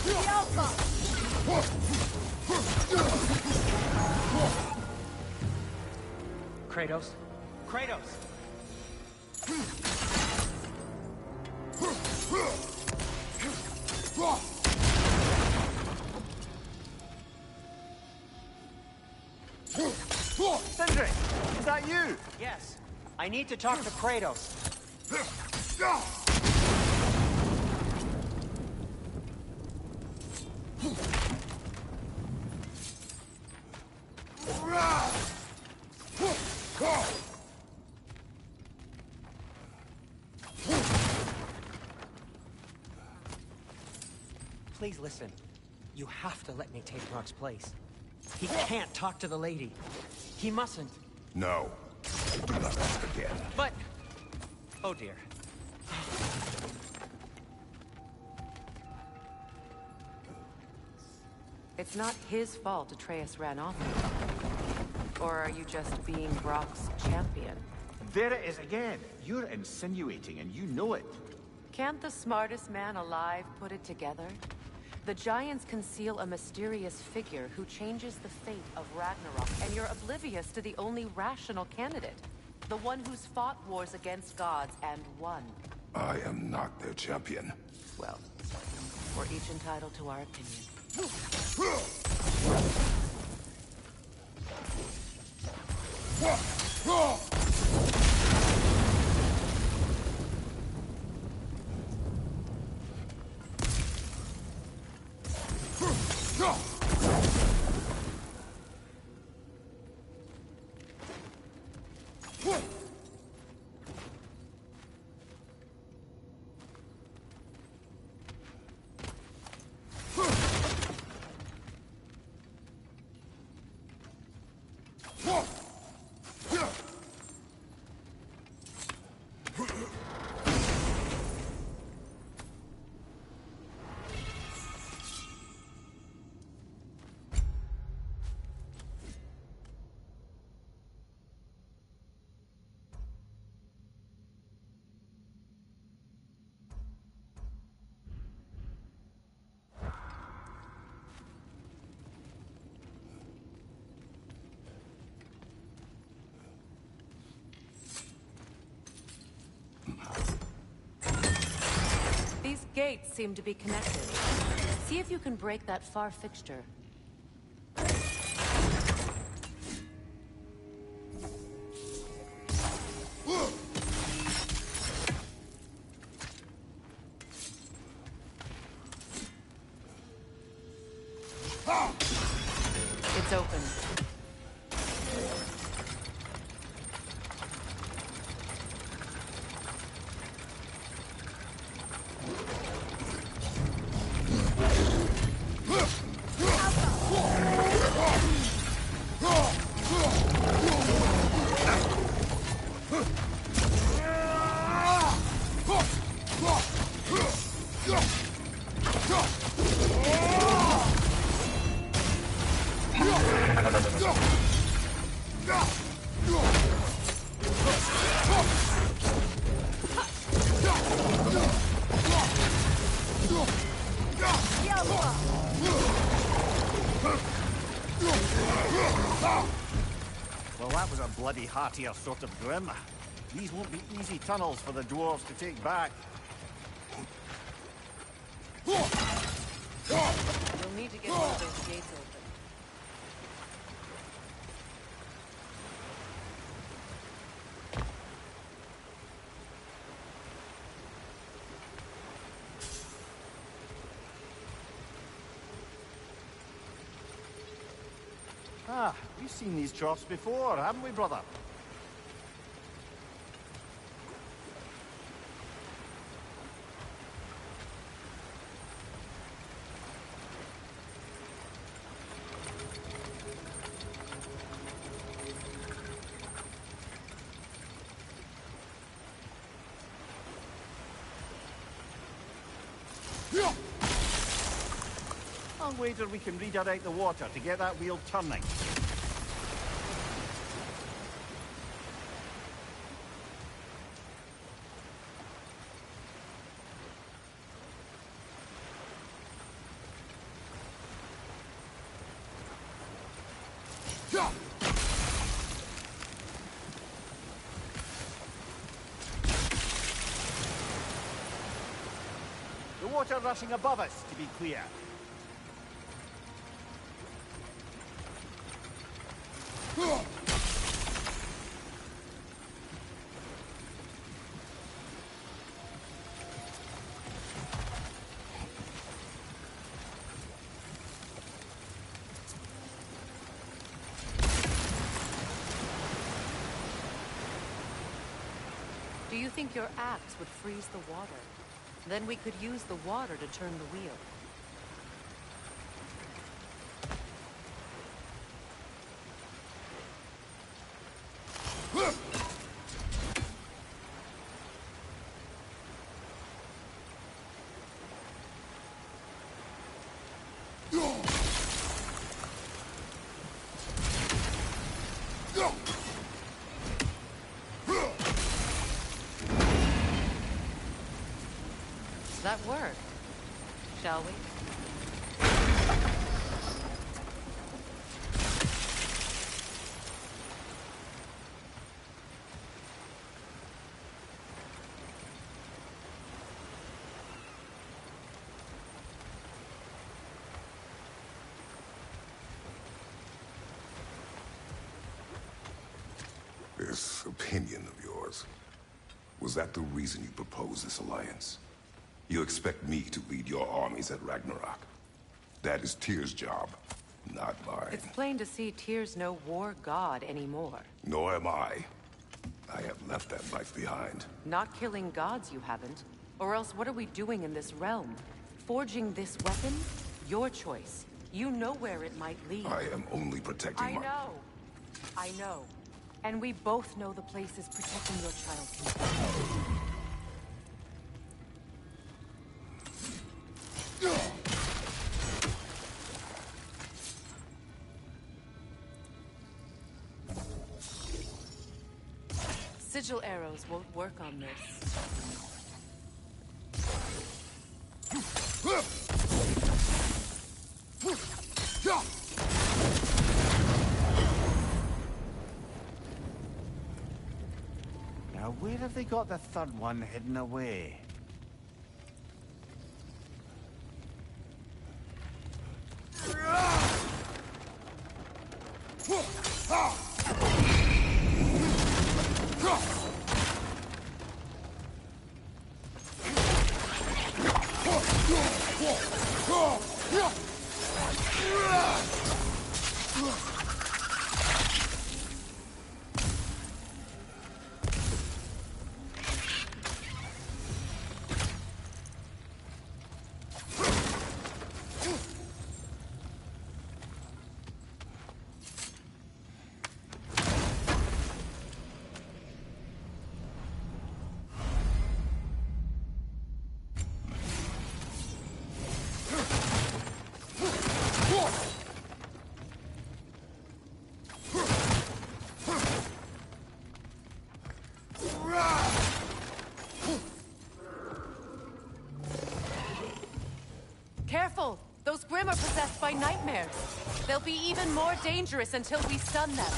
The Alpha! Kratos? Kratos! Sindri! Is that you? Yes. I need to talk to Kratos. Please listen. You have to let me take Rock's place. He can't talk to the lady. He mustn't. No. Do not ask again. But... Oh dear. It's not his fault Atreus ran off with him. Or are you just being Brock's champion? There it is again. You're insinuating and you know it. Can't the smartest man alive put it together? The Giants conceal a mysterious figure who changes the fate of Ragnarok, and you're oblivious to the only rational candidate. The one who's fought wars against gods and won. I am not their champion. Well, we're each entitled to our opinion. These gates seem to be connected. See if you can break that far fixture. It's open. Well, that was a bloody heartier sort of grim. These won't be easy tunnels for the dwarves to take back. You'll need to get one of those gates open. Ah, we've seen these troughs before, haven't we, brother? I'll wager we can redirect the water to get that wheel turning. The water rushing above us, to be clear. Do you think your axe would freeze the water? Then we could use the water to turn the wheel. That work, shall we? This opinion of yours, was that the reason you proposed this alliance? You expect me to lead your armies at Ragnarok. That is Tyr's job, not mine. It's plain to see Tyr's no war god anymore. Nor am I. I have left that life behind. Not killing gods, you haven't. Or else what are we doing in this realm? Forging this weapon? Your choice. You know where it might lead. I am only protecting I know. I know. And we both know the place is protecting your child from. Sigil arrows won't work on this. Now, where have they got the third one hidden away? Careful! Those Grimm are possessed by nightmares. They'll be even more dangerous until we stun them.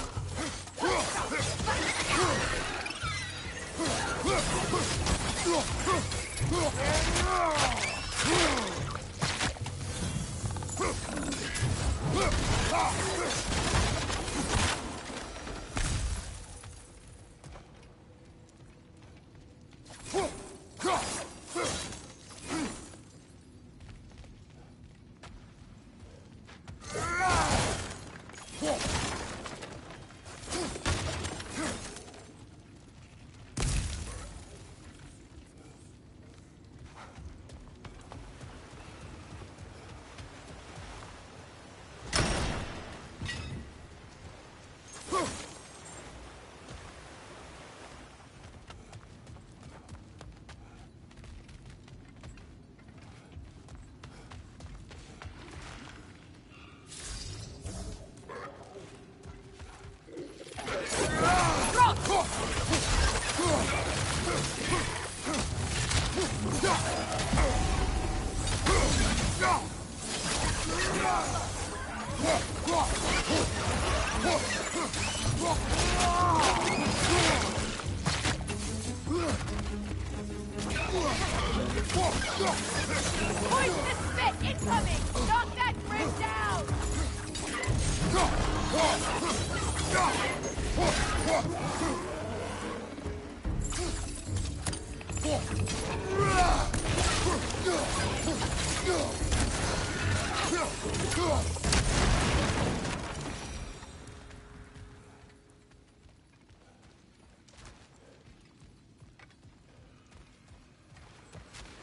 Poisonous spit incoming! Knock that grid down!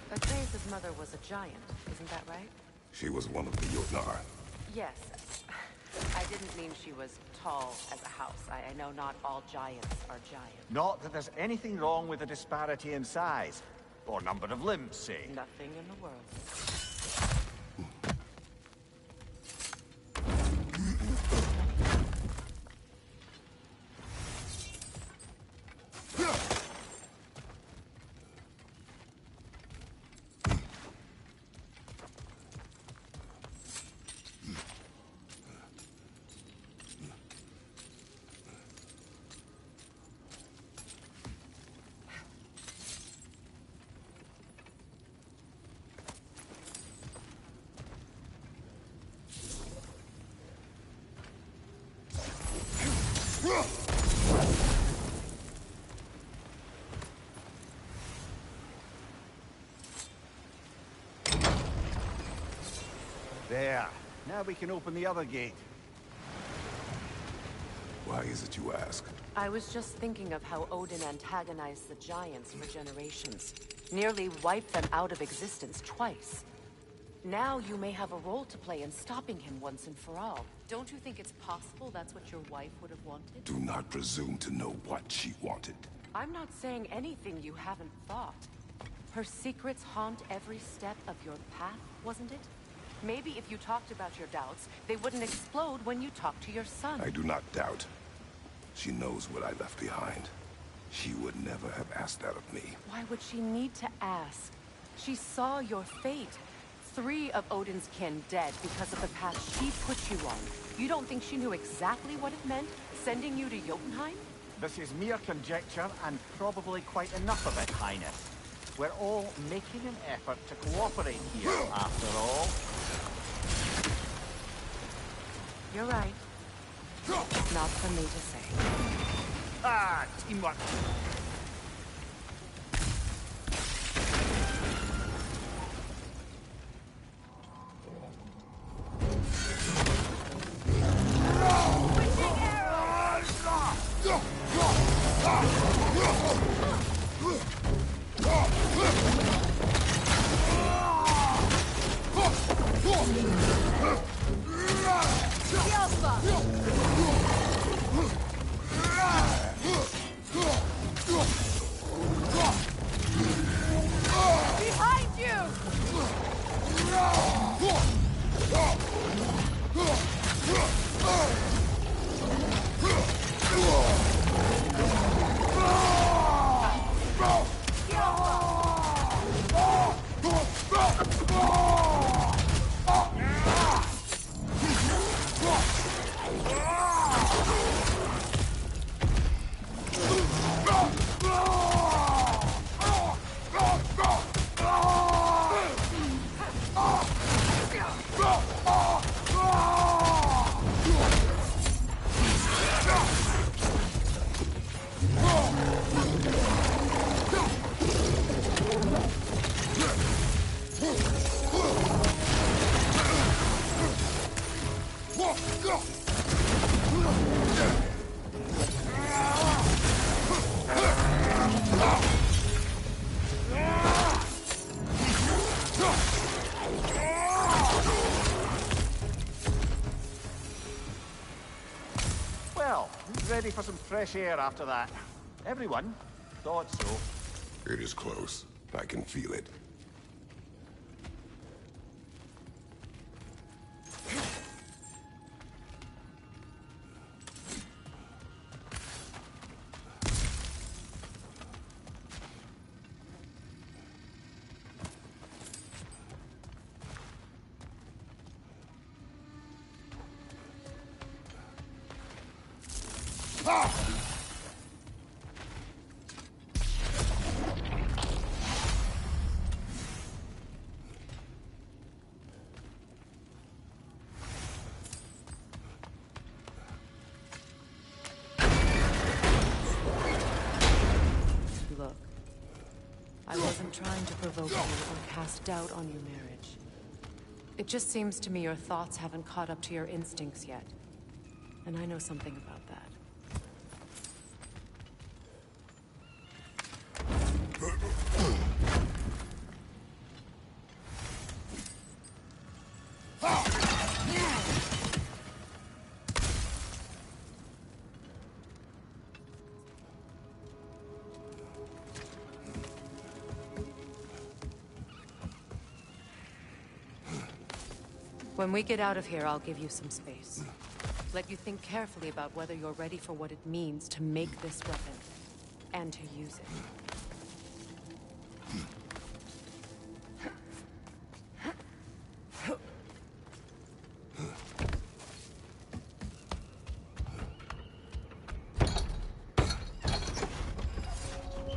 Atreus' mother was a giant, isn't that right? She was one of the Jotnar. Yes. I didn't mean she was tall as a house. I know not all giants are giants. Not that there's anything wrong with the disparity in size. Or number of limbs, say. Nothing in the world. There. Now we can open the other gate. Why is it you ask? I was just thinking of how Odin antagonized the giants for generations. Nearly wiped them out of existence twice. Now you may have a role to play in stopping him once and for all. Don't you think it's possible that's what your wife would have wanted? Do not presume to know what she wanted. I'm not saying anything you haven't thought. Her secrets haunt every step of your path, wasn't it? Maybe if you talked about your doubts, they wouldn't explode when you talked to your son. I do not doubt. She knows what I left behind. She would never have asked that of me. Why would she need to ask? She saw your fate. 3 of Odin's kin dead because of the path she put you on. You don't think she knew exactly what it meant, sending you to Jotunheim? This is mere conjecture, and probably quite enough of it, Highness. We're all making an effort to cooperate here, after all. You're right. It's not for me to say. Ah, teamwork. Behind you! Well, who's ready for some fresh air after that? Everyone? Thought so. It is close. I can feel it. I wasn't trying to provoke you or cast doubt on your marriage. It just seems to me your thoughts haven't caught up to your instincts yet. And I know something about that. When we get out of here, I'll give you some space. Let you think carefully about whether you're ready for what it means to make this weapon, and to use it.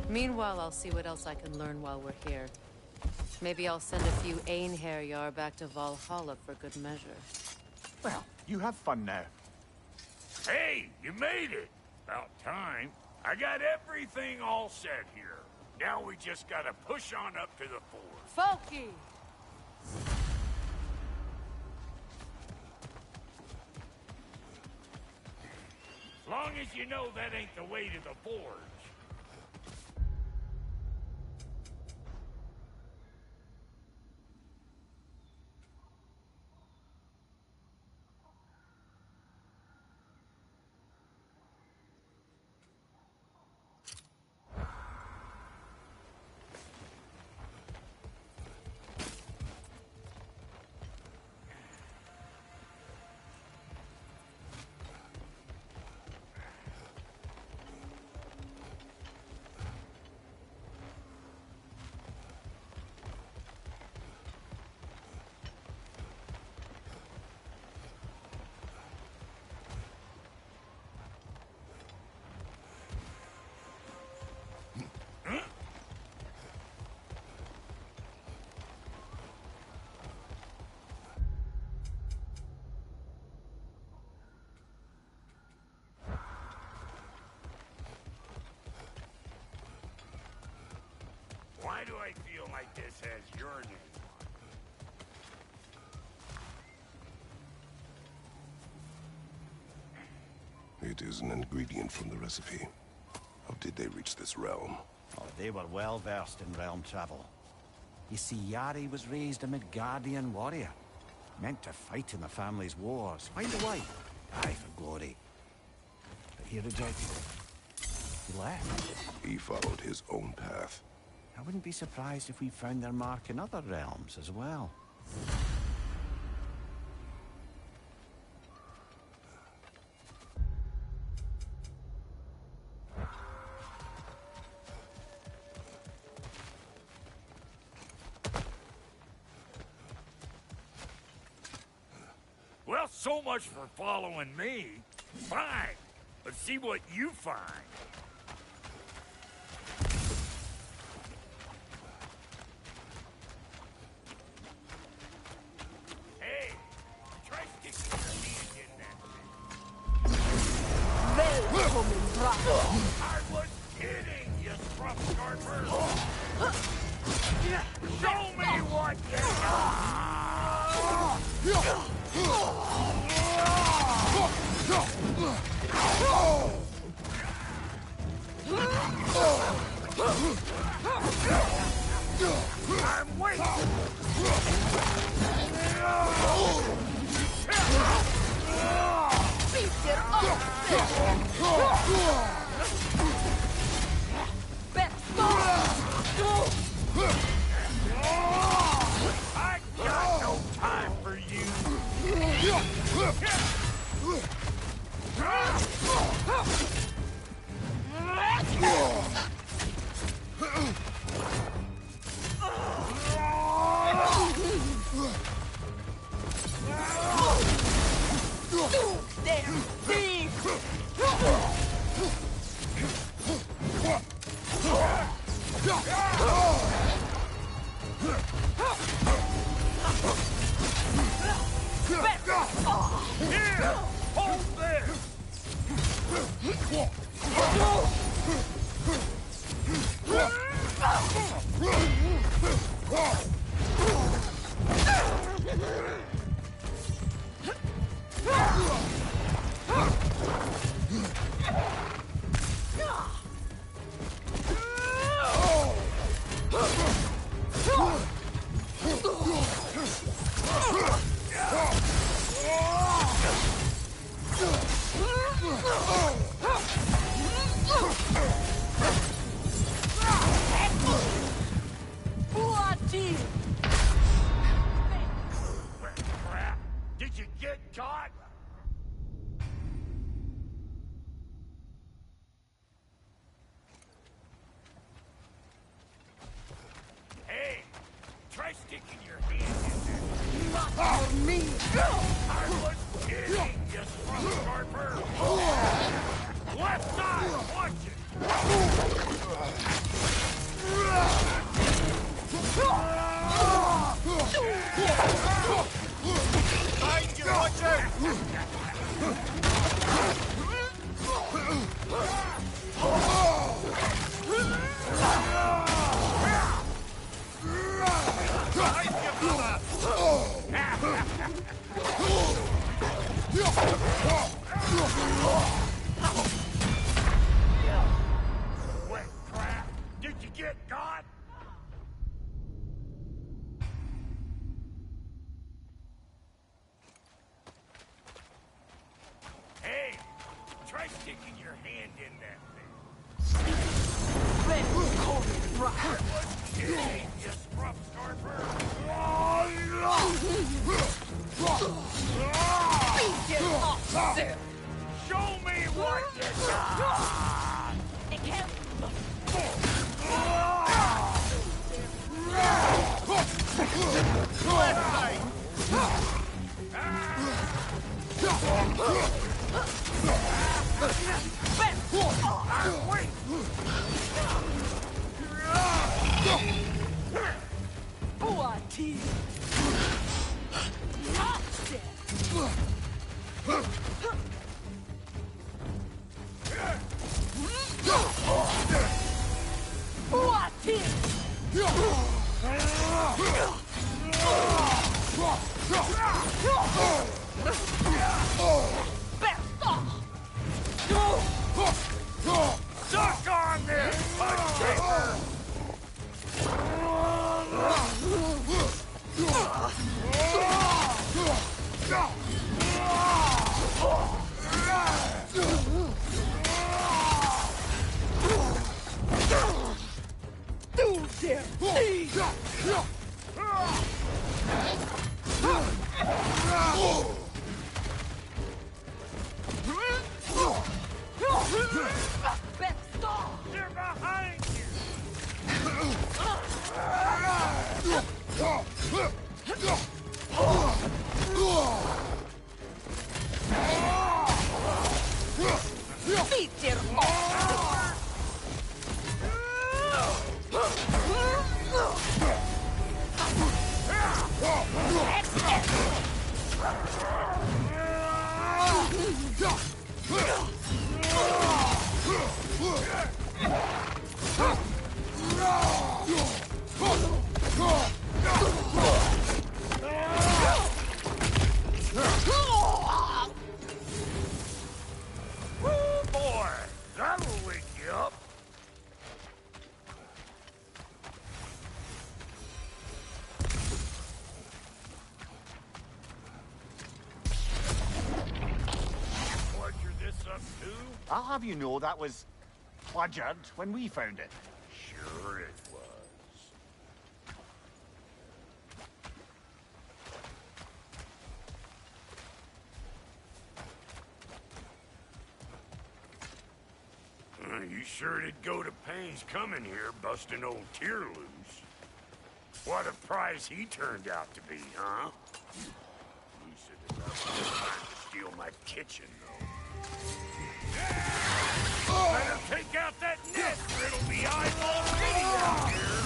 Meanwhile, I'll see what else I can learn while we're here. Maybe I'll send a few Einherjar back to Valhalla for good measure. Well, you have fun now. Hey, you made it! About time. I got everything all set here. Now we just gotta push on up to the fort. Folky! As long as you know that ain't the way to the forge. Why do I feel like this has your name on it? It is an ingredient from the recipe. How did they reach this realm? Oh, they were well versed in realm travel. You see, Yari was raised a Midgardian warrior. Meant to fight in the family's wars, find a wife, die for glory. But he rejected it. He left. He followed his own path. I wouldn't be surprised if we found their mark in other realms as well. Well, so much for following me. Fine. Let's see what you find. Hey, try sticking your hand in that thing. Welcome, brother. I was kidding, you scruff scarper. Show me what you got. I'm waiting. Beat it up. Best I got no time for you. Crap! Did you get caught? Hey! Try sticking your hand in there. Not for me! I was kidding, you scrub scarper! Left side! Watch it! Behind you, watch out! Behind you, brother! Wet crap! Did you get caught? Hey! Try sticking your hand in that thing. I was kidding, you scruff scarper! Show me what you got! Left side! Suck on this, punch paper! They're behind you! Boy, that'll wake you up. Pleasure this up too? I'll have you know that was pleasured when we found it. Sure it was. You sure did go to pains coming here, busting old Tear loose. What a prize he turned out to be, huh? Lucid enough to steal my kitchen, though. Better take out that net, or it'll be eyeball city out here.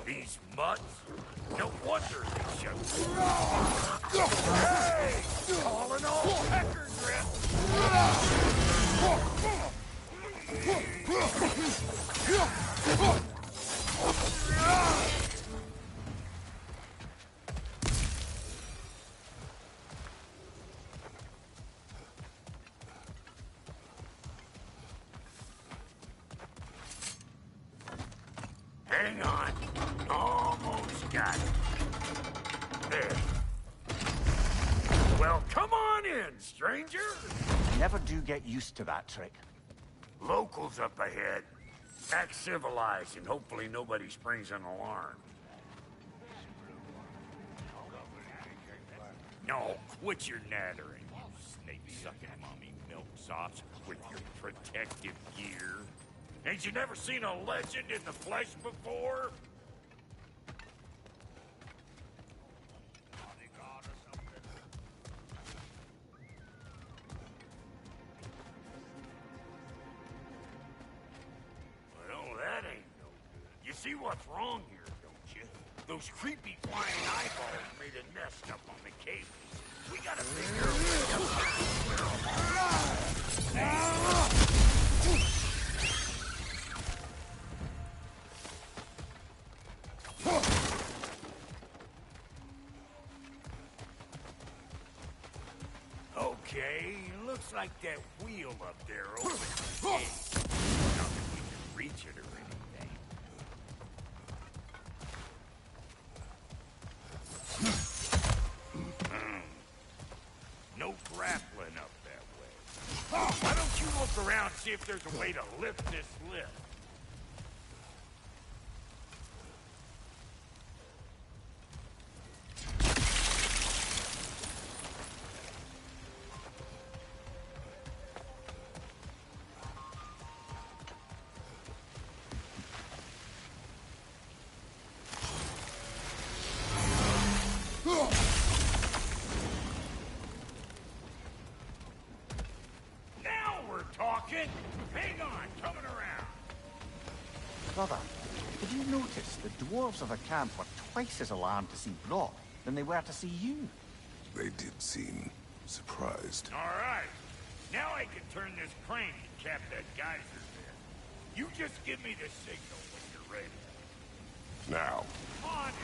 These mutts? No wonder they shut. Hey! Calling all pecker grip! Hang on. Almost got it. There. in, stranger? Never do get used to that trick. Locals up ahead. Act civilized, and hopefully nobody springs an alarm. No, quit your nattering, you snake-sucking mommy milksops with your protective gear. Ain't you never seen a legend in the flesh before? Well, that ain't no good. You see what's wrong here, don't you? Those creepy flying eyeballs made a nest up on the cables. We gotta figure a way Okay, looks like that wheel up there opens the gate. Not that we can reach it or anything. No grappling up that way. Why don't you look around and see if there's a way to lift this lift? Talking? Hang on, coming around. Brother, did you notice the dwarves of the camp were twice as alarmed to see Brock than they were to see you? They did seem surprised. All right. Now I can turn this crane and cap that geyser there. You just give me the signal when you're ready. Now. On it.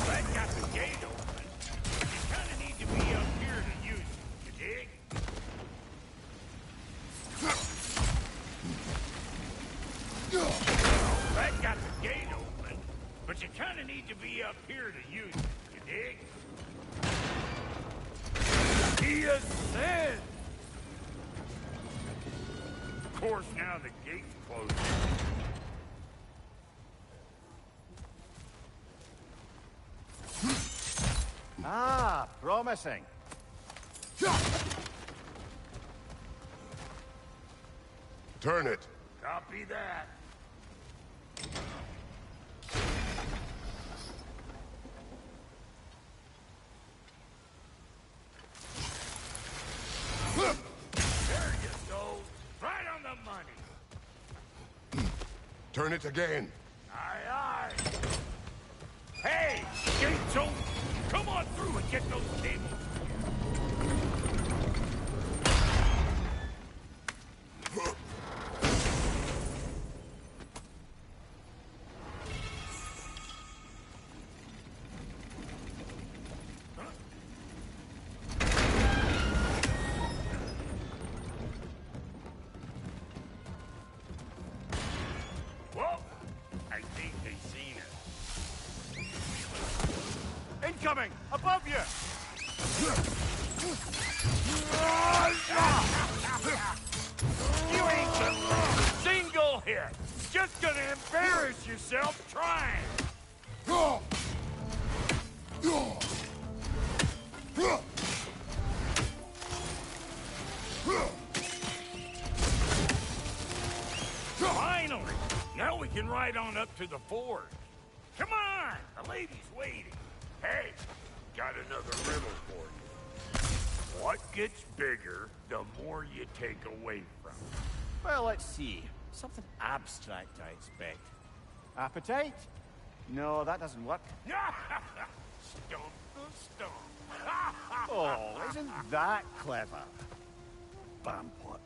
That got the gate open. You kind of need to be up here to use it, you dig? That got the gate open, but you kind of need to be up here to use it, you dig? He ascends! Of course, now the gate's closed. Ah, promising. Turn it. Copy that. There you go. Right on the money. Turn it again. Aye, aye. Hey, gate's open. Come on through and get those cables. Whoa! I think they seen us. Incoming! Above you! You ain't the single hit! Just gonna embarrass yourself trying! Finally! Now we can ride on up to the fort. Come on! The lady's waiting. Hey, got another riddle for you. What gets bigger, the more you take away from it? Well, let's see. Something abstract, I expect. Appetite? No, that doesn't work. Stump the stump. Oh, isn't that clever? Bampot.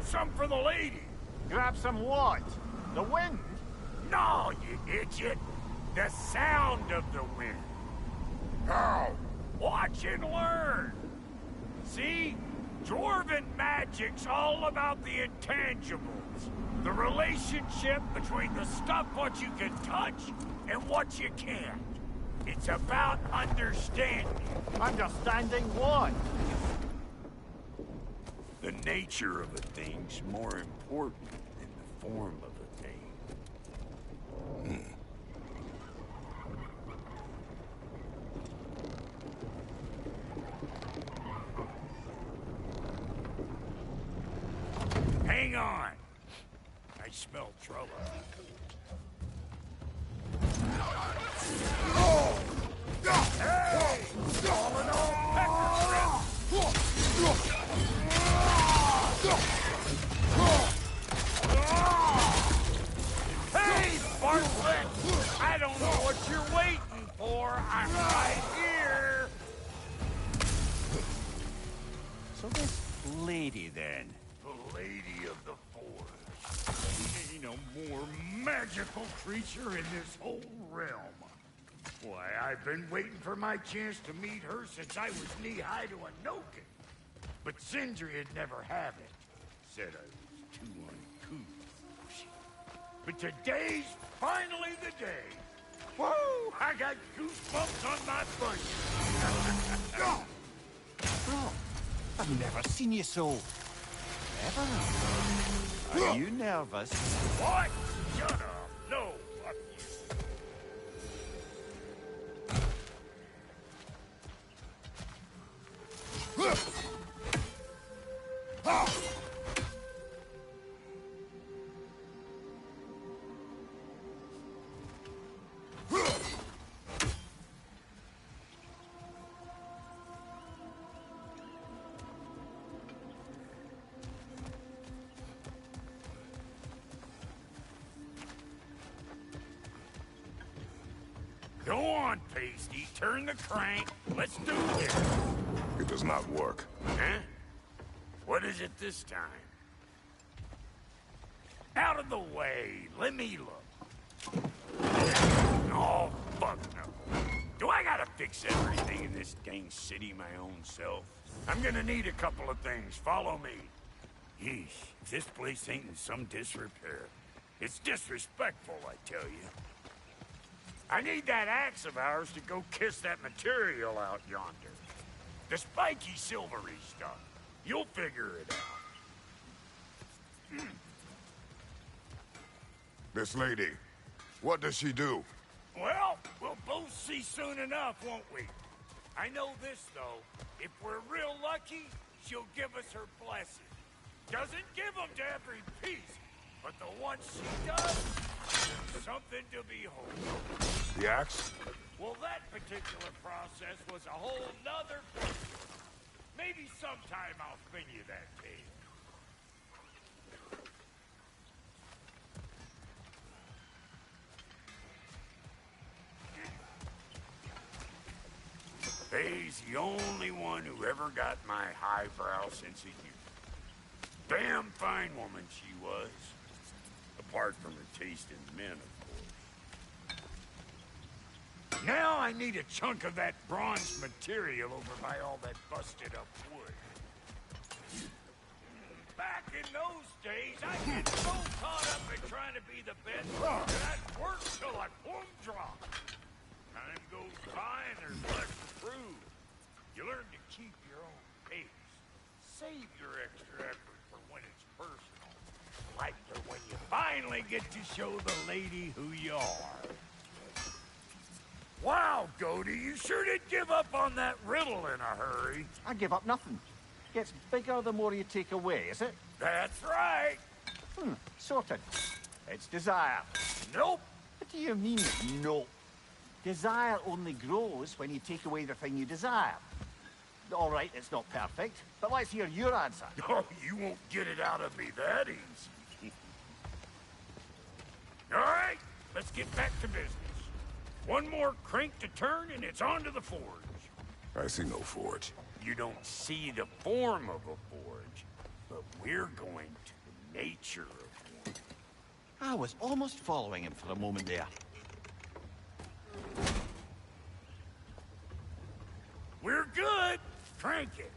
some for the lady. Grab some what? The wind? No, you idiot. The sound of the wind. How? Watch and learn. See? Dwarven magic's all about the intangibles. The relationship between the stuff what you can touch and what you can't. It's about understanding. Understanding what? The nature of a thing's more important than the form of a thing. Hang on. I smell trouble. Hey! Falling off Hey, Bartlett! I don't know what you're waiting for. I'm right here. So this lady, then? The Lady of the Forest. Ain't no more magical creature in this whole realm. Why, I've been waiting for my chance to meet her since I was knee-high to a Noken. But Sindri'd never have it. Said I was too uncouth. But today's finally the day. Whoa! I got goosebumps on my butt. Bro, I've never seen you so... Ever? Are you nervous? What? Shut up. No. Go on, Pasty. Turn the crank. Let's do this. It does not work. Huh? What is it this time? Out of the way. Let me look. Oh, fuck no. Do I gotta fix everything in this dang city my own self? I'm gonna need a couple of things. Follow me. Yeesh, if this place ain't in some disrepair. It's disrespectful, I tell you. I need that axe of ours to go kiss that material out yonder. The spiky, silvery stuff. You'll figure it out. This lady, what does she do? Well, we'll both see soon enough, won't we? I know this, though. If we're real lucky, she'll give us her blessing. Doesn't give them to every piece, but the ones she does, there's something to behold. The axe? Well, that particular process was a whole nother thing. Maybe sometime I'll spin you that tale. Faye's the only one who ever got my highbrow sense of humor. Damn fine woman she was. Apart from her taste in men, of course. Now I need a chunk of that bronze material over by all that busted up wood. Back in those days, I get so caught up in trying to be the best that I'd work till I plumb drop. Time goes by and there's less to prove. You learn to keep your own pace. Save your extra effort for when it's personal. Like for when you finally get to show the lady who you are. Wow, Goody, you sure did give up on that riddle in a hurry. I give up nothing. Gets bigger the more you take away, is it? That's right. Sorted. It's desire. Nope. What do you mean, no? Desire only grows when you take away the thing you desire. All right, it's not perfect, but let's hear your answer. Oh, you won't get it out of me that easy. All right, let's get back to business. One more crank to turn and it's on to the forge. I see no forge. You don't see the form of a forge, but we're going to. nature of one. I was almost following him for a moment there. We're good. Crank it.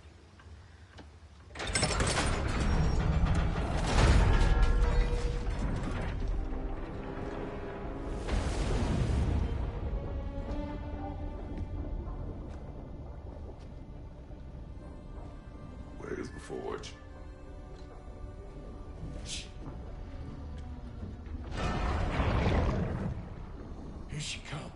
Where's the forge? Here she comes.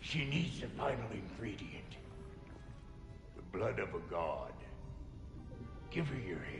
She needs the final ingredient. The blood of a god. Give her your head.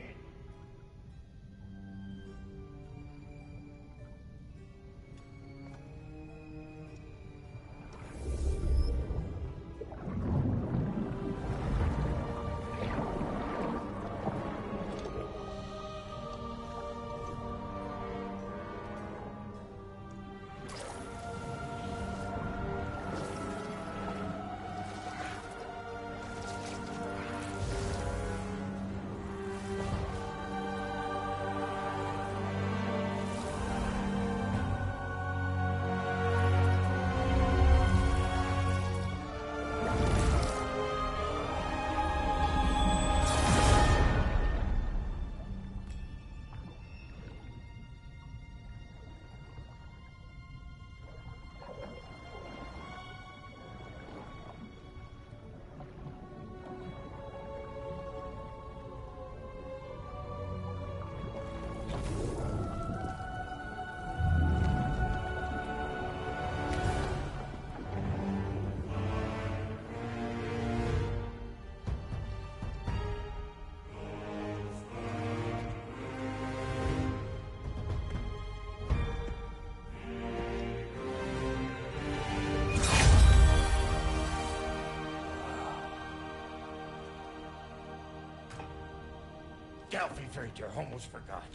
Delphi Victor, almost forgot.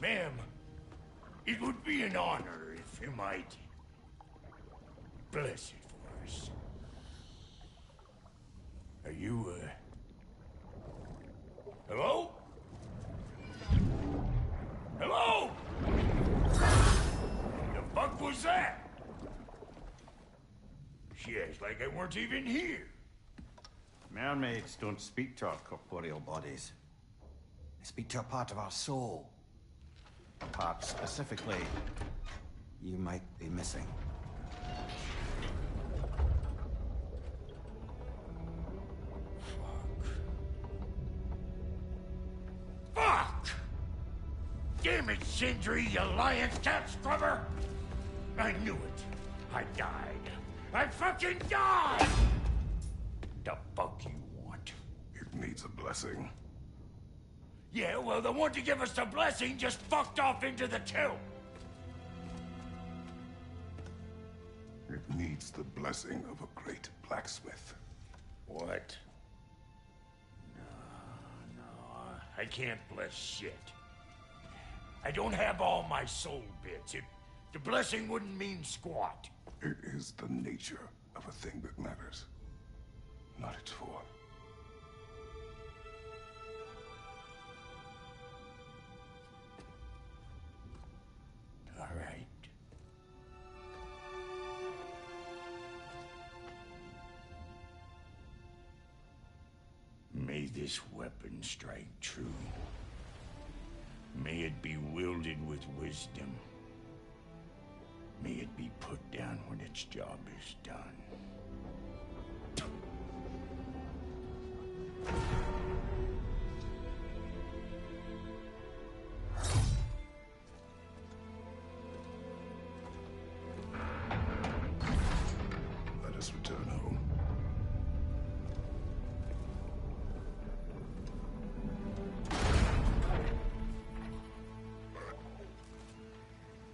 Ma'am, it would be an honor if you might bless it for us. Are you, hello? Hello? The fuck was that? She acts like I weren't even here. Mermaids don't speak to our corporeal bodies. They speak to a part of our soul. A part specifically you might be missing. Fuck! Damn it, Sindri, you lion cat scrubber! I knew it. I died. I fucking died! The fuck you want? It needs a blessing. Yeah, well, the one to give us the blessing just fucked off into the tomb. It needs the blessing of a great blacksmith. What? No, I can't bless shit. I don't have all my soul bits. The blessing wouldn't mean squat. It is the nature of a thing that matters, not its form. All right. this weapon strike true. May it be wielded with wisdom. May it be put down when its job is done. Let us return home.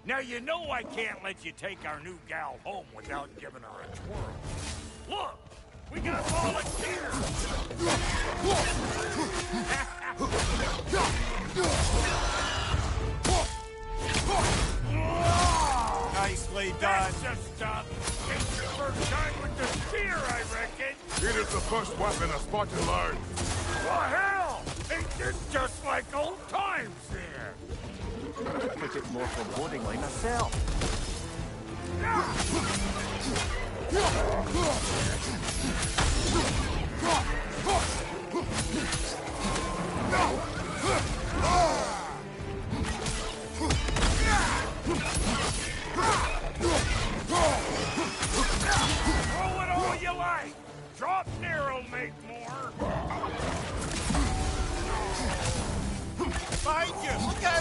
Now you know I can't let you take our new gal home without giving her a twirl. Look! We got volunteers! Nicely done. That's just stuff! It's your first time with the spear, I reckon! It is the first weapon a Spartan learned. Well, hell! Ain't this just like old times there? Put it more forebodingly myself. Throw it all you like! Drop near'll make more! Behind you! Look out!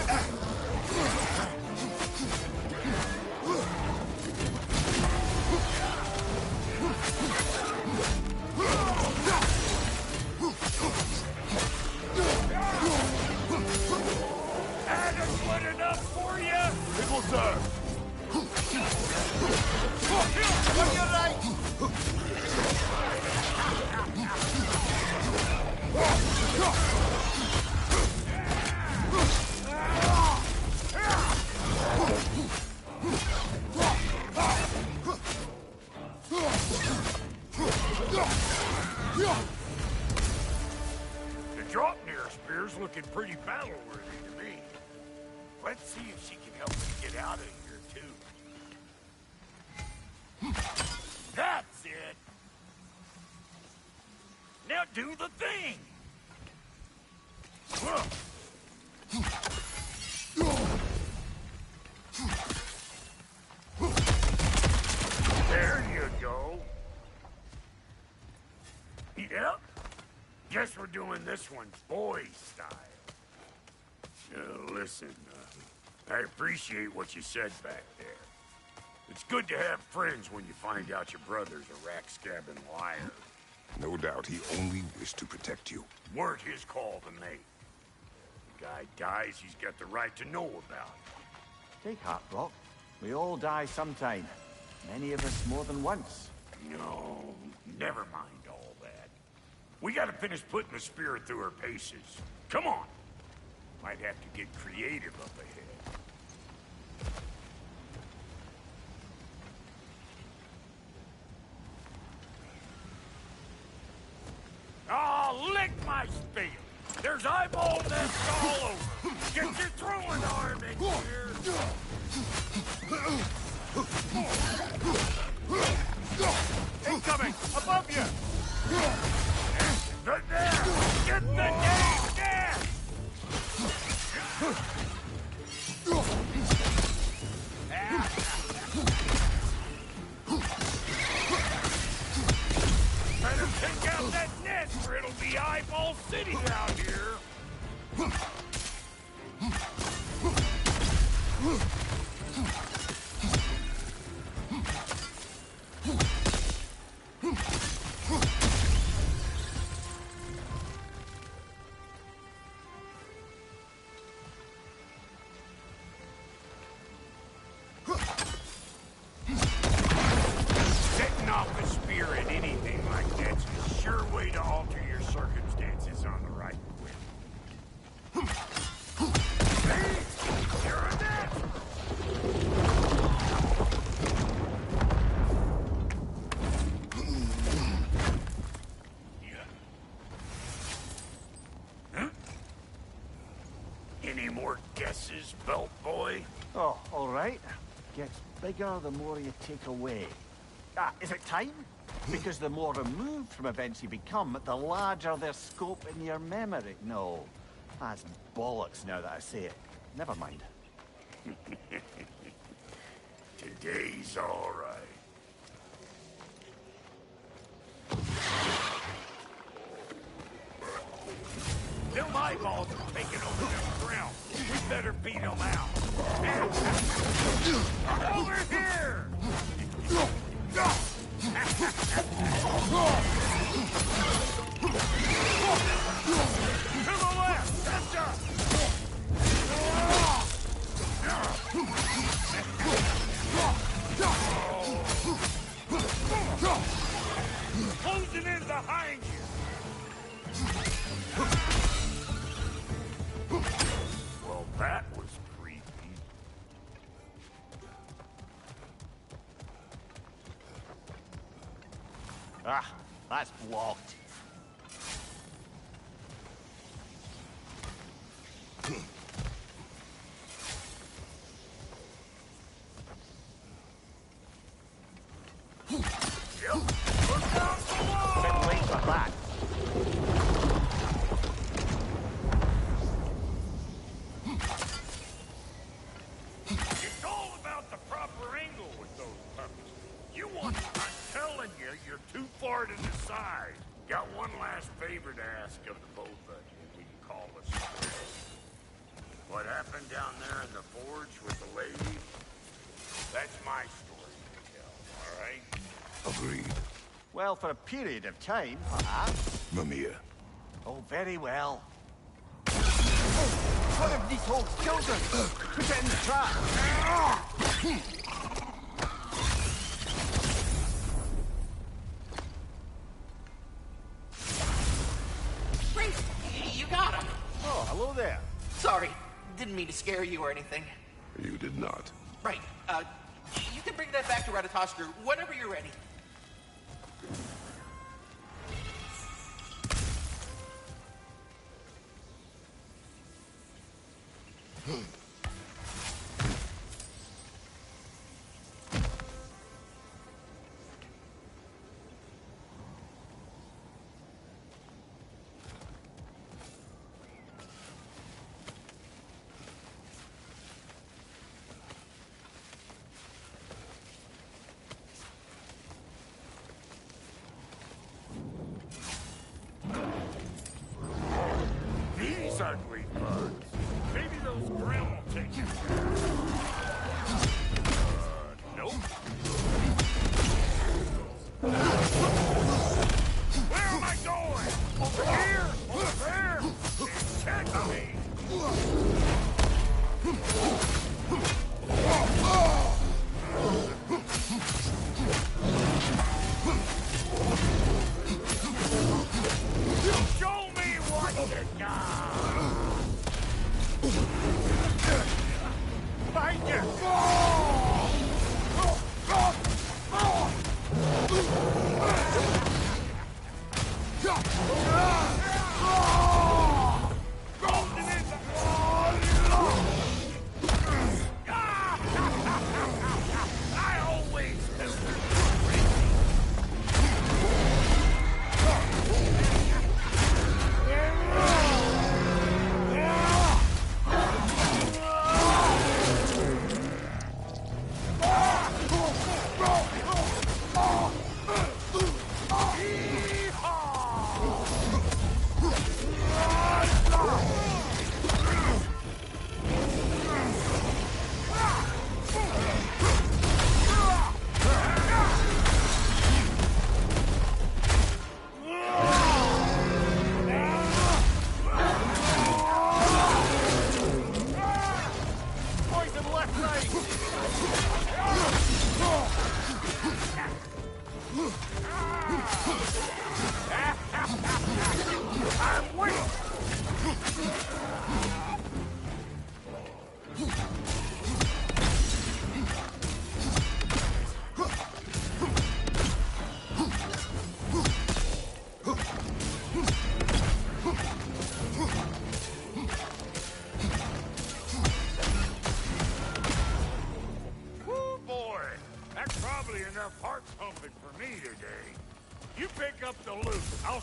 Adam's good enough for you? It will serve. On your right! The drop near spear's looking pretty battle-worthy to me. Let's see if she can help us get out of here, too. That's it! Now do the thing! There you go. Yep. Guess we're doing this one boy style. Listen, I appreciate what you said back there. It's good to have friends when you find out your brother's a rack-scabbing liar. No doubt he only wished to protect you. Weren't his call to make. The guy dies, he's got the right to know about it. Take heart, Brock. We all die sometime. Many of us more than once. No, never mind all that. We gotta finish putting the spirit through her paces. Come on. Might have to get creative up ahead. Oh, lick my spear! There's eyeball nests all over! Get your throwing arm in here! Incoming! Above you! Good there! Get the game down! Better take out that nest or it'll be Eyeball City out here! Setting off the spear in anything like that's a sure way to alter your circumstances on the right whim. See? You're a natural! Huh? Any more guesses, belt boy? Oh, all right. Gets bigger the more you take away. Ah, is it time? Because the more removed from events you become, the larger their scope in your memory. No, that's bollocks now that I say it. Never mind. Today's all right. Them eyeballs are taking over them ground. We better beat them out. Over here! To the left! Gotcha! Closing in behind you! Well, that was creepy. Ah, that's blocked. Yep. Look out below! Bit late for that. It's all about the proper angle with those puppies. I'm telling you, you're too far to the side. Got one last favor to ask of the both of you. We can call us square. What happened down there in the forge with the lady? That's my story to tell, all right? Agreed. Well, for a period of time, perhaps. Mamiya. Oh, very well. Oh, one of these holes killed her. Put it in the trap. Great! You got him! Oh, hello there. Sorry, didn't mean to scare you or anything. You did not. Right, you can bring that back to Ratatoskr whenever you're ready. These ugly bugs. Maybe those Grimm will take you. Nope. Where am I going? Over here? Over there? Check me. Show me what you got. Find you. Golden in the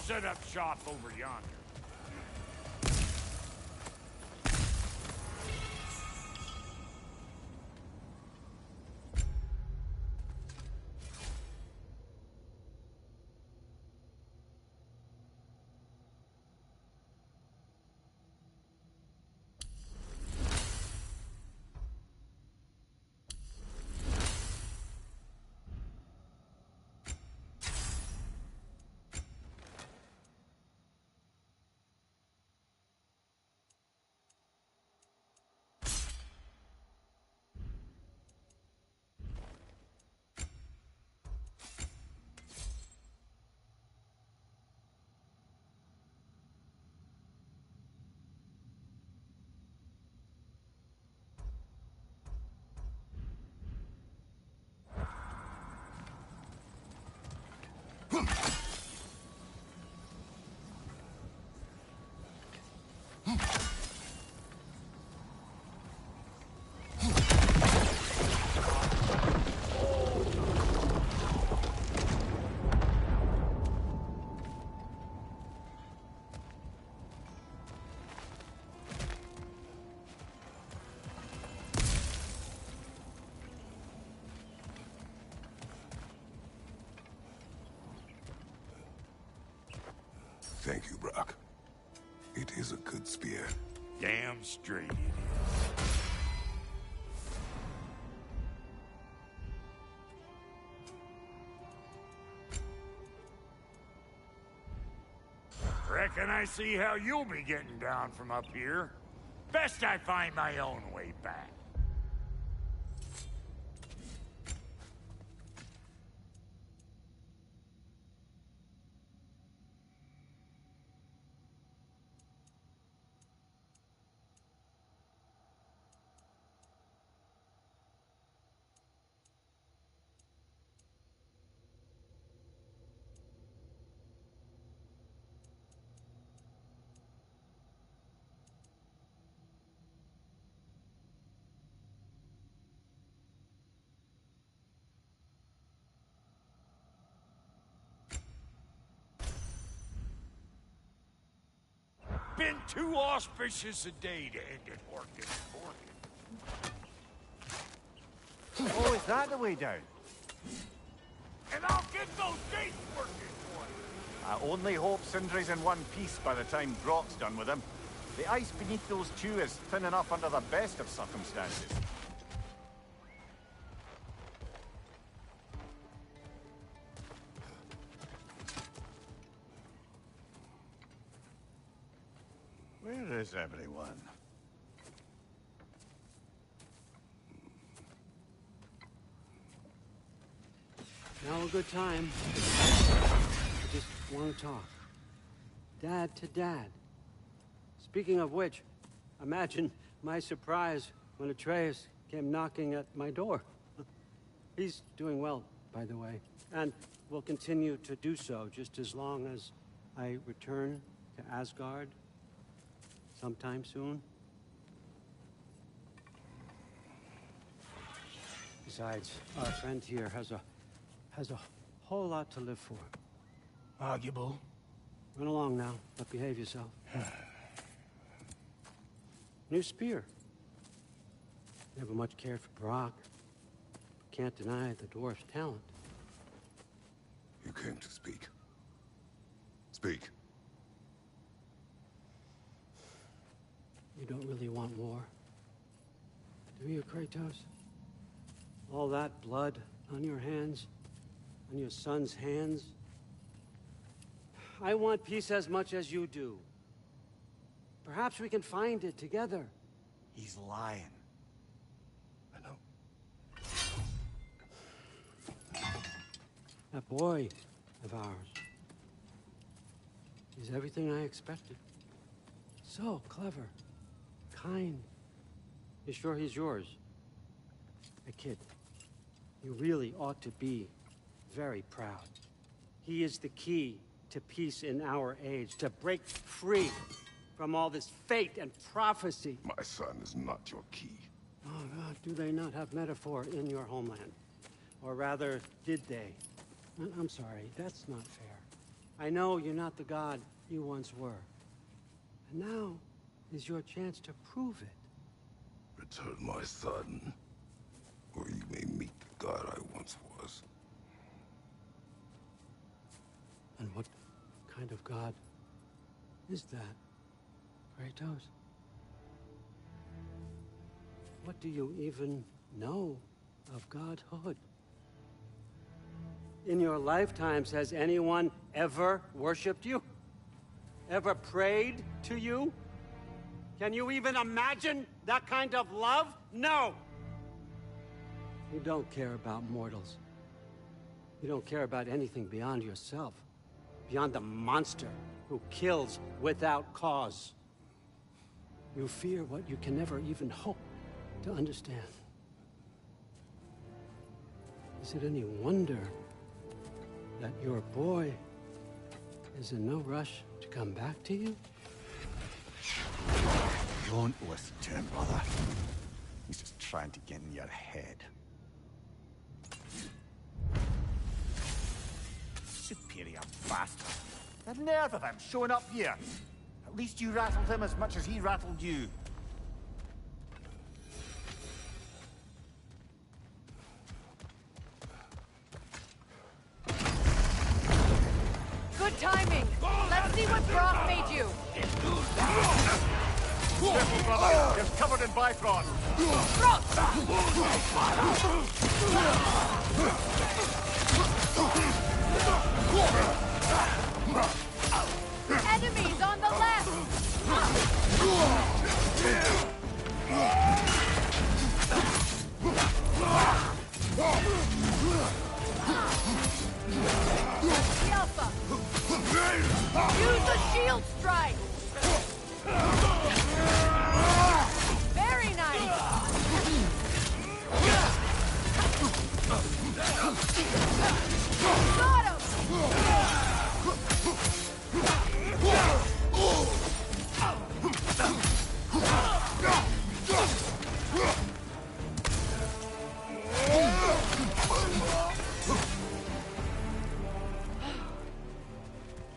set up shop over yonder. Thank you, Brock. It is a good spear. Damn straight it is. Reckon I see how you'll be getting down from up here. Best I find my own way back. Been too auspicious a day to end it working. Oh, is that the way down? And I'll get those gates working for you. I only hope Sindri's in one piece by the time Brock's done with him. The ice beneath those two is thin enough under the best of circumstances. Where is everyone? Now a good time. I just want to talk. Dad to Dad. Speaking of which, imagine my surprise when Atreus came knocking at my door. He's doing well, by the way, and will continue to do so just as long as I return to Asgard sometime soon. Besides, our friend here has a whole lot to live for. Arguable. Run along now, but behave yourself. New spear. Never much cared for Brock. Can't deny the dwarf's talent. You came to speak. Speak. You don't really want war, do you, Kratos? All that blood on your hands, on your son's hands. I want peace as much as you do. Perhaps we can find it together. He's lying. I know. That boy of ours. He's everything I expected. So clever. Kind. You sure he's yours? A kid. You really ought to be very proud. He is the key to peace in our age, to break free from all this fate and prophecy. My son is not your key. Oh, God, do they not have metaphor in your homeland? Or rather, did they? I'm sorry, that's not fair. I know you're not the god you once were. And now is your chance to prove it. Return my son, or you may meet the god I once was. And what kind of god is that, Kratos? What do you even know of godhood? In your lifetimes, has anyone ever worshipped you? Ever prayed to you? Can you even imagine that kind of love? No! You don't care about mortals. You don't care about anything beyond yourself. Beyond the monster who kills without cause. You fear what you can never even hope to understand. Is it any wonder that your boy is in no rush to come back to you? Don't listen to him, brother. He's just trying to get in your head. Superior bastard. The nerve of him showing up here. At least you rattled him as much as he rattled you. Good timing! Let's see what Brock made you! Careful, brother! He's covered in Bifrost! Enemies on the left! Alpha! Use a shield strike! Very nice! Got him!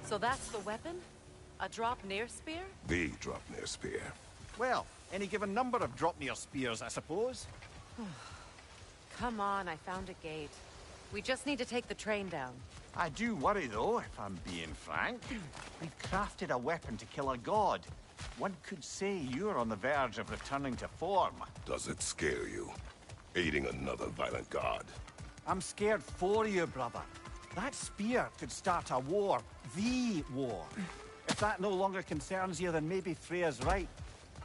So that's the weapon? A drop-near spear? The Dropnir spear. Well, any given number of drop-near spears, I suppose. Come on, I found a gate. We just need to take the train down. I do worry, though, if I'm being frank. We've crafted a weapon to kill a god. One could say you're on the verge of returning to form. Does it scare you? Aiding another violent god? I'm scared for you, brother. That spear could start a war. The war. If that no longer concerns you, then maybe Freya's right.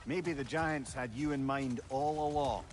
Maybe the Giants had you in mind all along.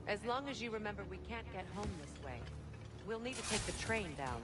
As long as you remember we can't get home this way. We'll need to take the train down.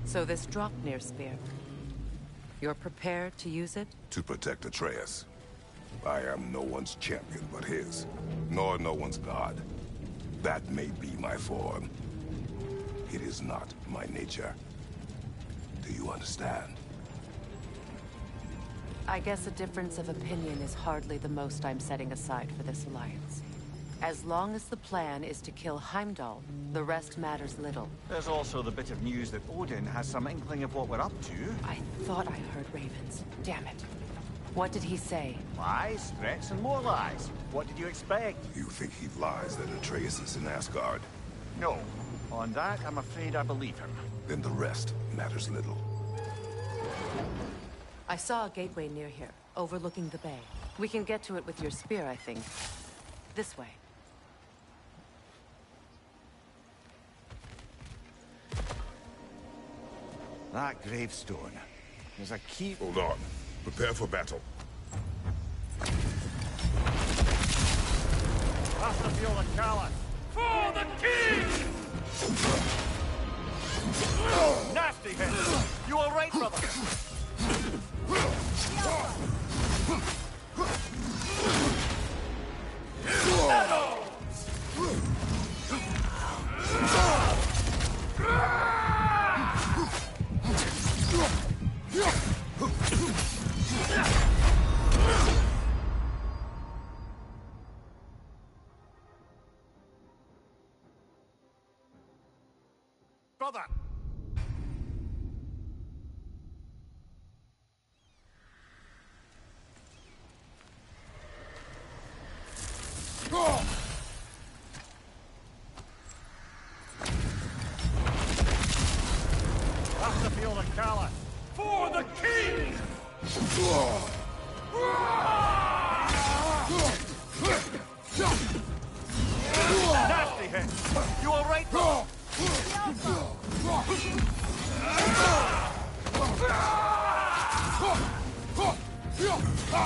So this Draupnir spear, you're prepared to use it? To protect Atreus. I am no one's champion but his, nor no one's god. That may be my form. It is not my nature. Do you understand? I guess a difference of opinion is hardly the most I'm setting aside for this alliance. As long as the plan is to kill Heimdall, the rest matters little. There's also the bit of news that Odin has some inkling of what we're up to. I thought I heard ravens. Damn it. What did he say? Lies, threats, and more lies. What did you expect? You think he lies that Atreus is in Asgard? No. On that, I'm afraid I believe him. Then the rest matters little. I saw a gateway near here, overlooking the bay. We can get to it with your spear, I think. This way. That gravestone. There's a key... Hold on. Prepare for battle. After Viola Callis. For the king! Nasty hit! You alright, brother? Brother! After Viola Callis. For the king! Nasty hit! You alright, brother?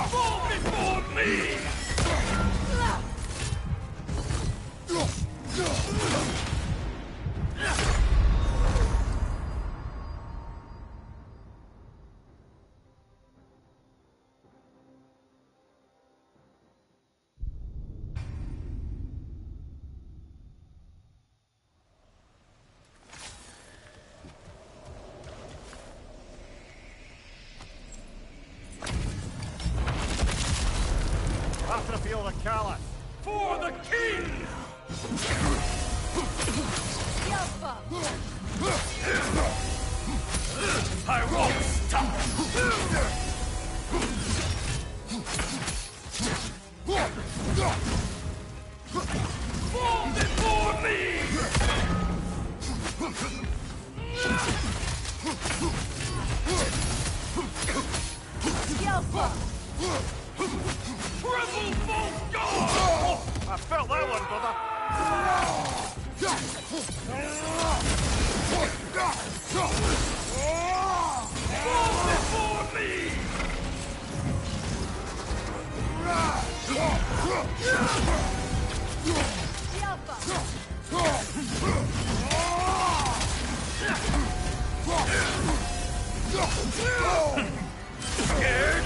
Fall before me! After Viola Callis. For the king! I won't stop! Fall before me! Triple full guard! I felt that one, brother. Fall before me! Scared?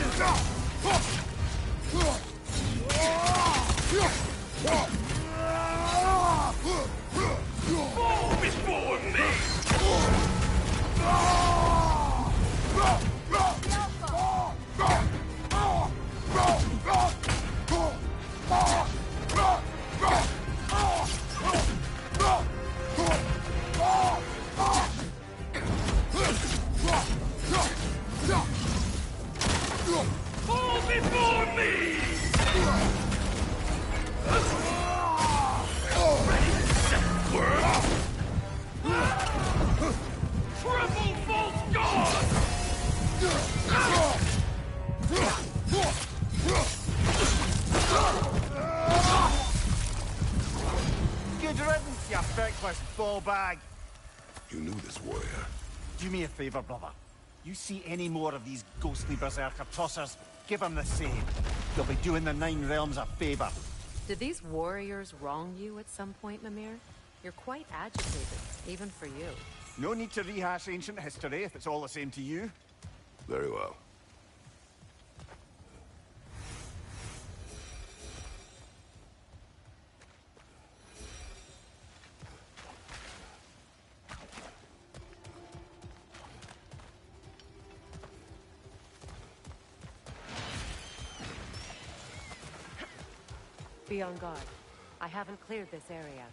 Fall before me! Fall before me! Ready to set work? Triple false guard! Good riddance, you feckless ball bag. You knew this warrior. Do me a favor, brother. You see any more of these ghostly berserker tossers, give them the same. They'll be doing the Nine Realms a favor. Did these warriors wrong you at some point, Mimir? You're quite agitated, even for you. No need to rehash ancient history if it's all the same to you. Very well. Be on guard. I haven't cleared this area.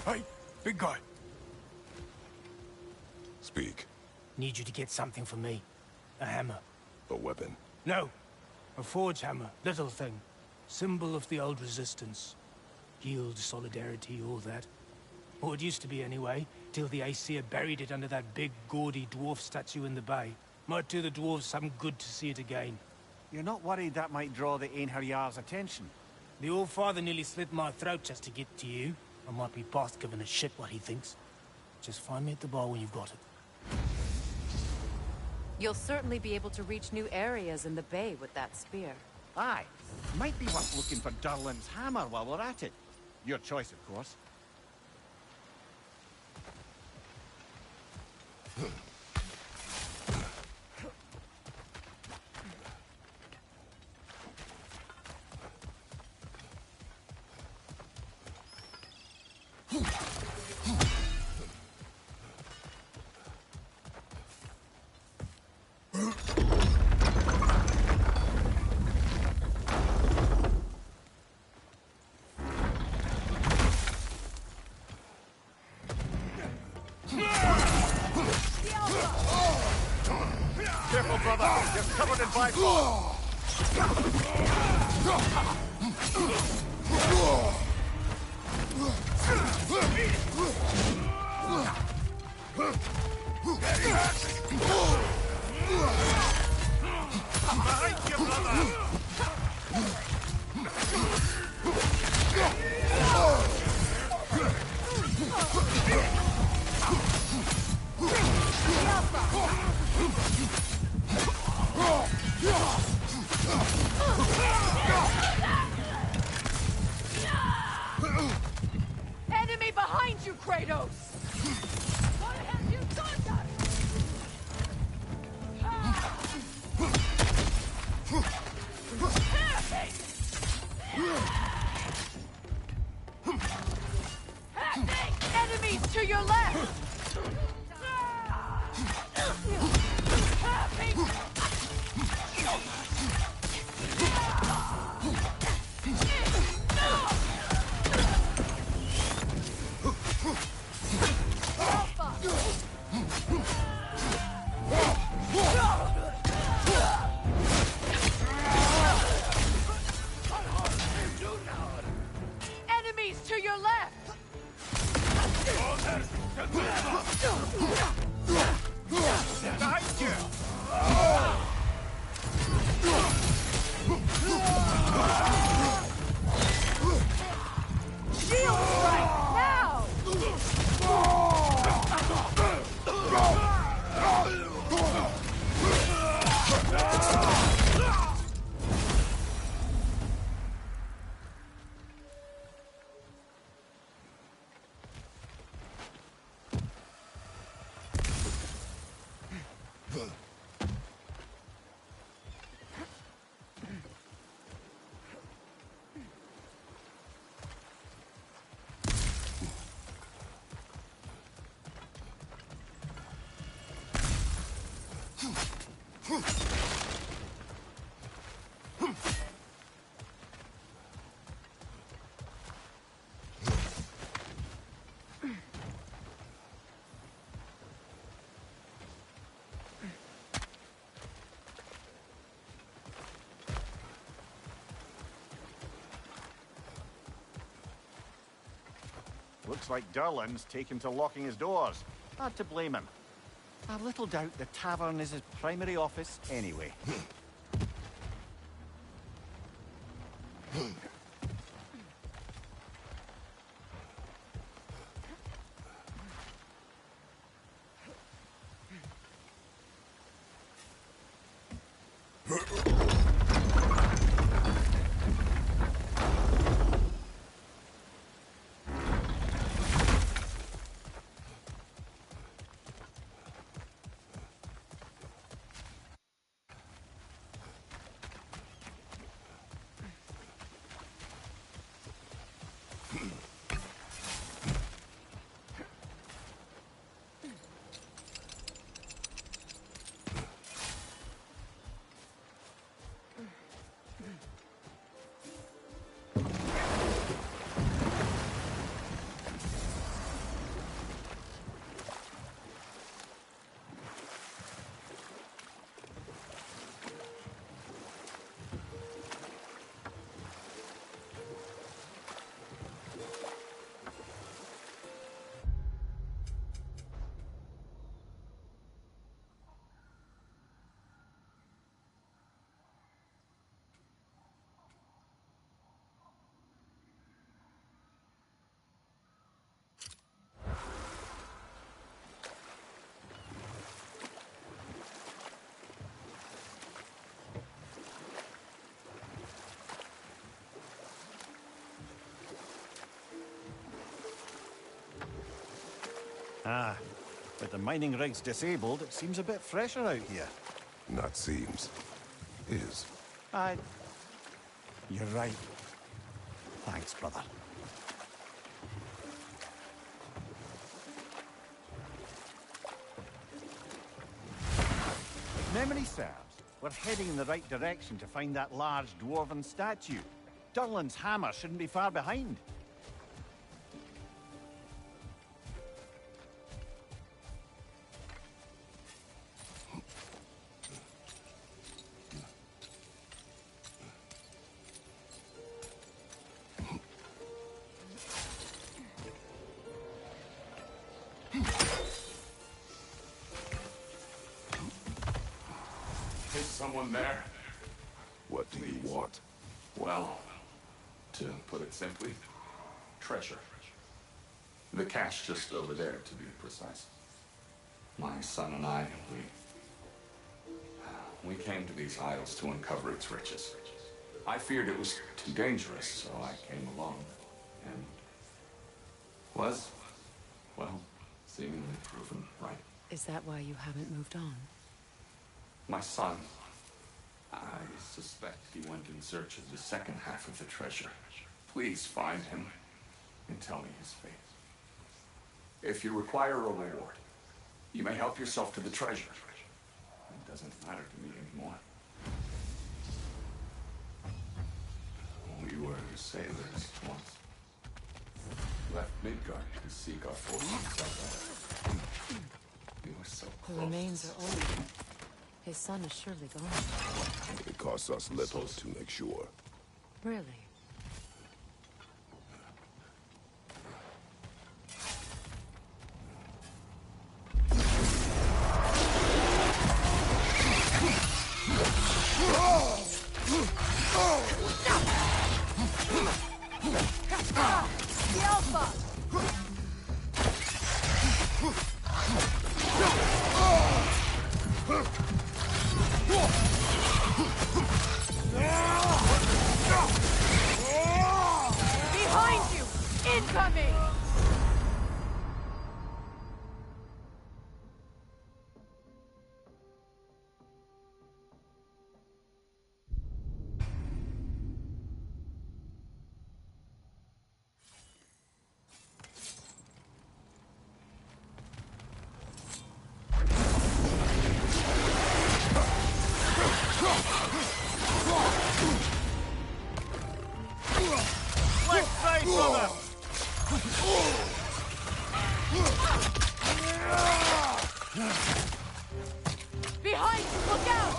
Hey, big guy. Speak. Need you to get something for me. A hammer. A weapon. No. A forge hammer. Little thing. Symbol of the old resistance. Guild, solidarity, all that. Or it used to be anyway, till the Aesir buried it under that big, gaudy dwarf statue in the bay. Might do the dwarves some good to see it again. You're not worried that might draw the Einherjar's attention? The old father nearly slit my throat just to get to you. I might be past giving a shit what he thinks. Just find me at the bar when you've got it. You'll certainly be able to reach new areas in the bay with that spear. Aye. Might be worth looking for Durlin's hammer while we're at it. Your choice, of course. Careful, brother. You're covered in bifrost. Behind you, brother. Enemy behind you, Kratos! What have you done? Enemies to your left! Enemies to your left! Behind you. Shield strike, now! Looks like Durlin's taken to locking his doors. Hard to blame him. I've little doubt the tavern is his primary office anyway. Ah, with the mining rigs disabled, it seems a bit fresher out here. Not seems. Is. You're right. Thanks, brother. If memory serves, we're heading in the right direction to find that large dwarven statue. Durlin's hammer shouldn't be far behind. Is someone there? What do you want? Well, to put it simply, treasure. The cache just over there, to be precise. My son and I, we came to these isles to uncover its riches. I feared it was too dangerous, so I came along. And was, well, seemingly proven right. Is that why you haven't moved on? My son, I suspect he went in search of the second half of the treasure. Please find him and tell me his fate. If you require a reward, you may help yourself to the treasure. It doesn't matter to me anymore. We were sailors once. Left Midgard to seek our fortunes elsewhere. We were so The close. remains are old. His son is surely gone. It costs us little to make sure. Really? The Alpha! Behind you! Incoming! Left side, brother! Behind you! Look out!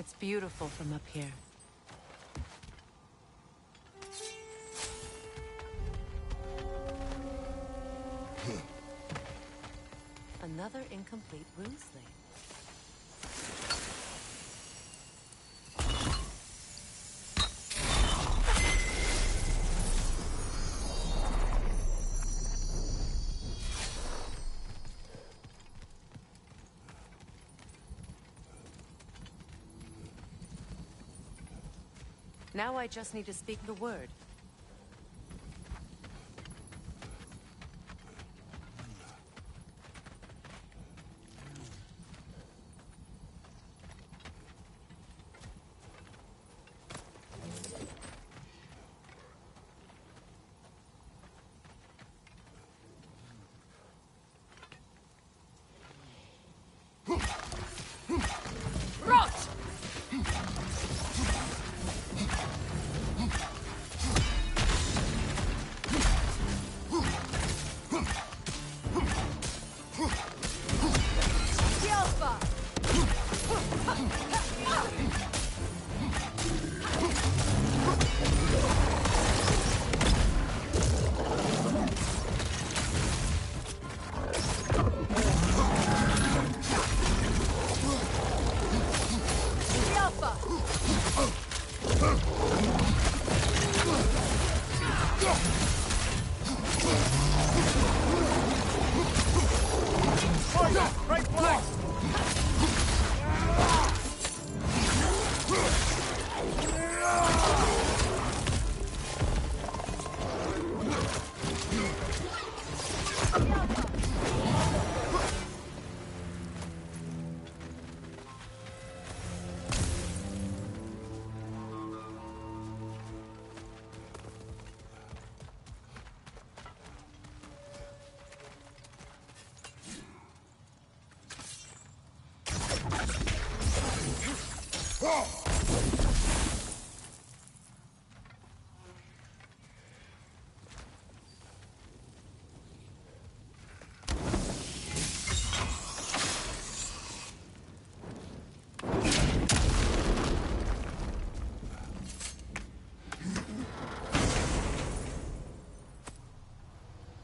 It's beautiful from up here. Another incomplete rune slate. Now I just need to speak the word.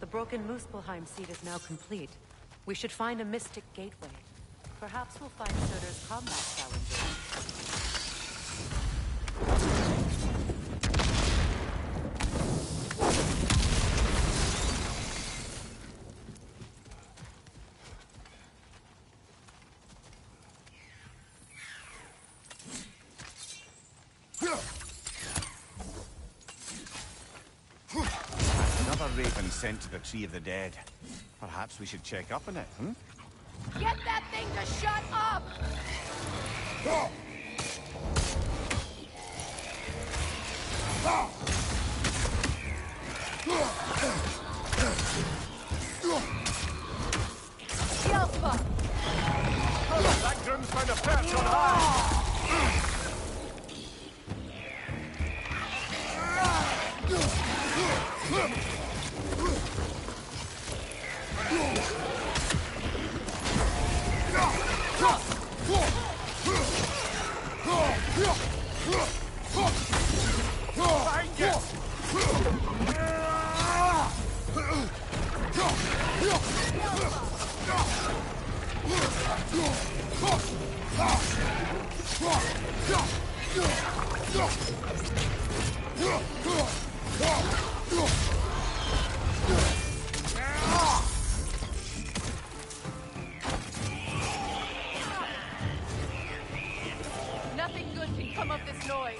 The broken Muspelheim seat is now complete. We should find a mystic gateway. Perhaps we'll find Surtur's combat challenges. Another raven sent to the Tree of the Dead. Perhaps we should check up on it, hmm? Get that thing to shut up! Yelpa! That groom's found a perch on high! Nothing good can come of this noise.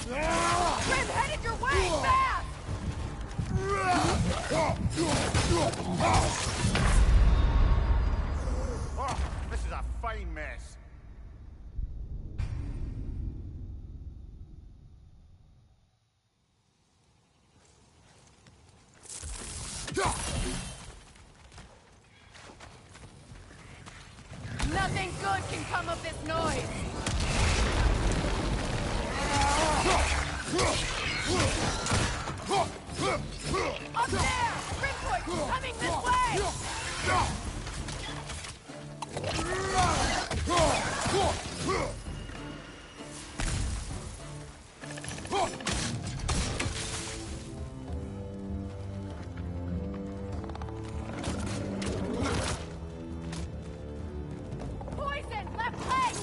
Grim, headed your way! Fast! Oh, this is a fine mess. Nothing good can come of this noise! Up there! Grimpoint coming this way! Poison! Left leg!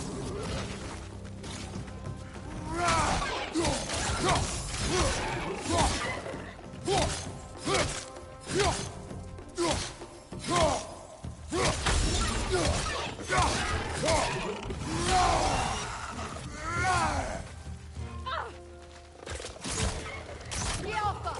The Alpha!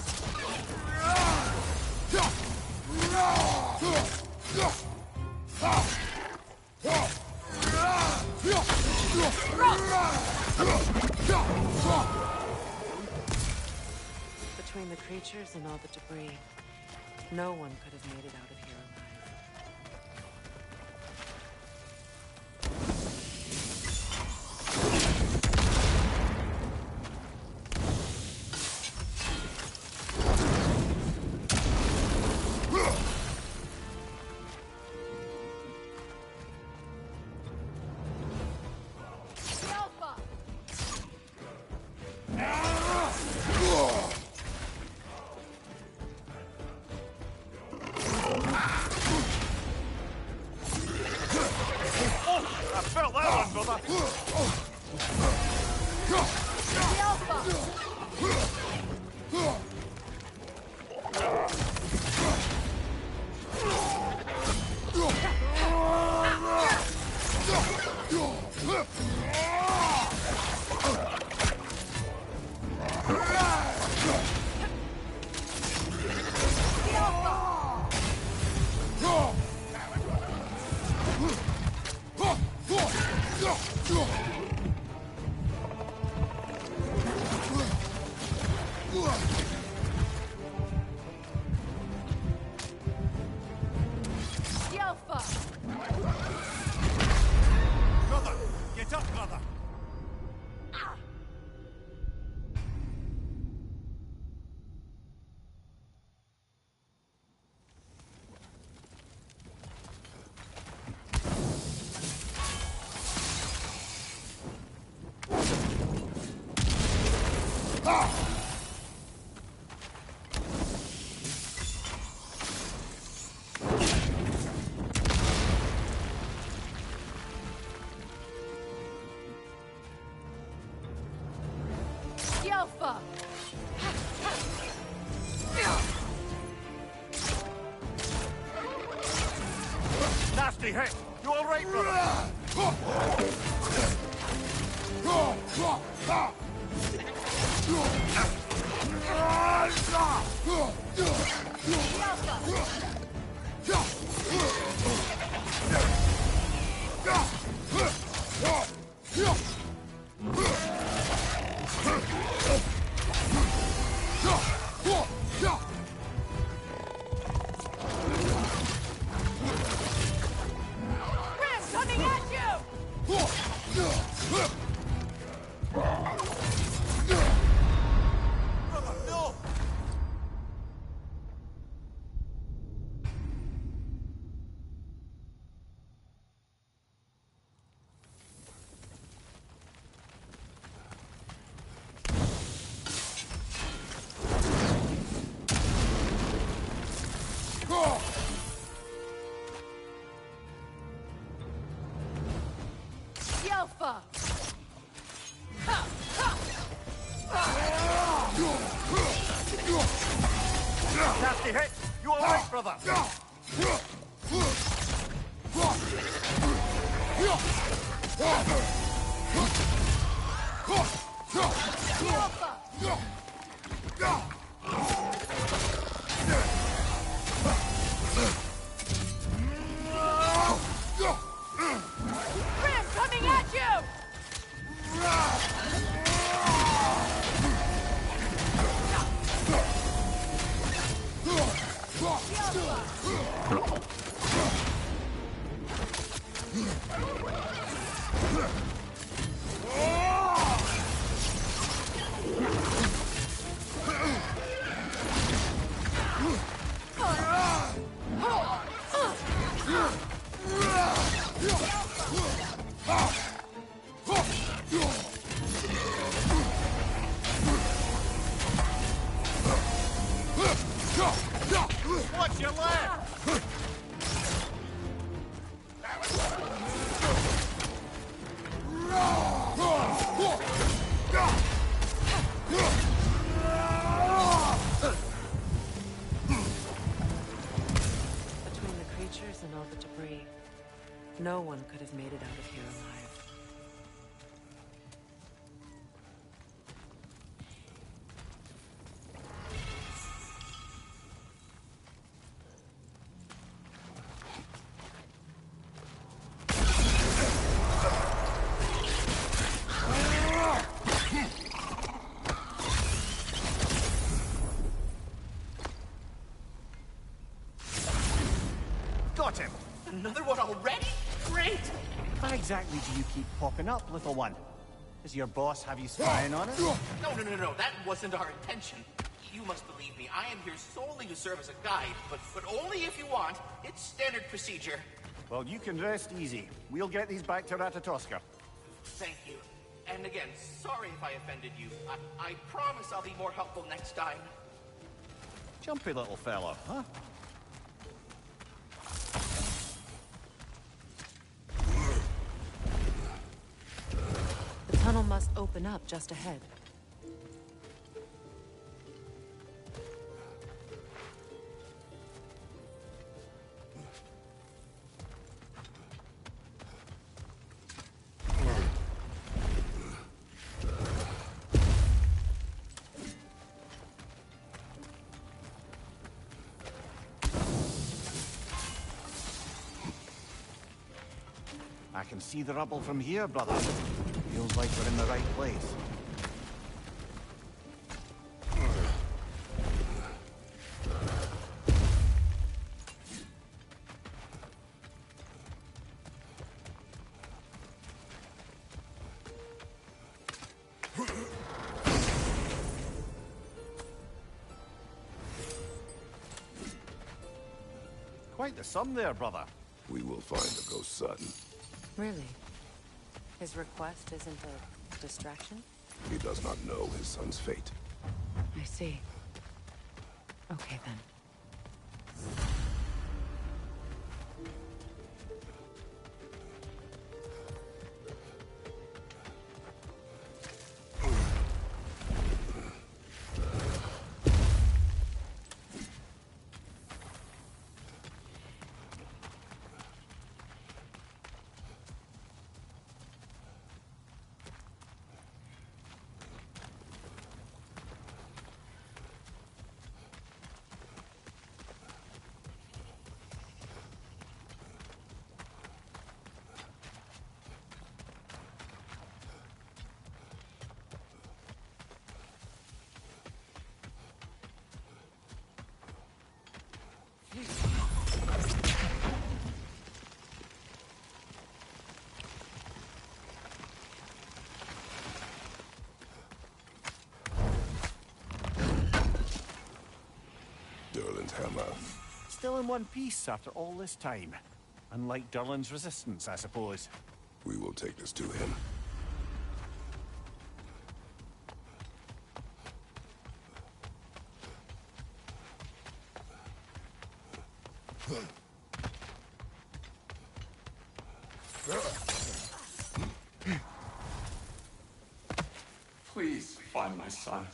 Between the creatures and all the debris, no one could have made it out of here alive. The Alpha! I felt that one, brother. The Alpha! The Alpha! The Alpha! Brother, get up, brother. The Alpha! Nasty hit. You all right, brother? Grim coming at you! Brother, no! Coming at you! What's your left? Between the creatures and all the debris, no one could have made it out of here alive. Got him! Another one already? Great! Why exactly do you keep popping up, little one? Does your boss have you spying on us? No. That wasn't our intention. You must believe me. I am here solely to serve as a guide, but only if you want. It's standard procedure. Well, you can rest easy. We'll get these back to Ratatoska. Thank you. And again, sorry if I offended you. I promise I'll be more helpful next time. Jumpy little fellow, huh? The tunnel must open up just ahead. I can see the rubble from here, brother. Feels like we're in the right place. Quite the sum there, brother. We will find the ghost son. Really? His request isn't a distraction? He does not know his son's fate. I see. Okay, then. Durlin's hammer. Still in one piece after all this time. Unlike Durlin's resistance, I suppose. We will take this to him. Please find my son.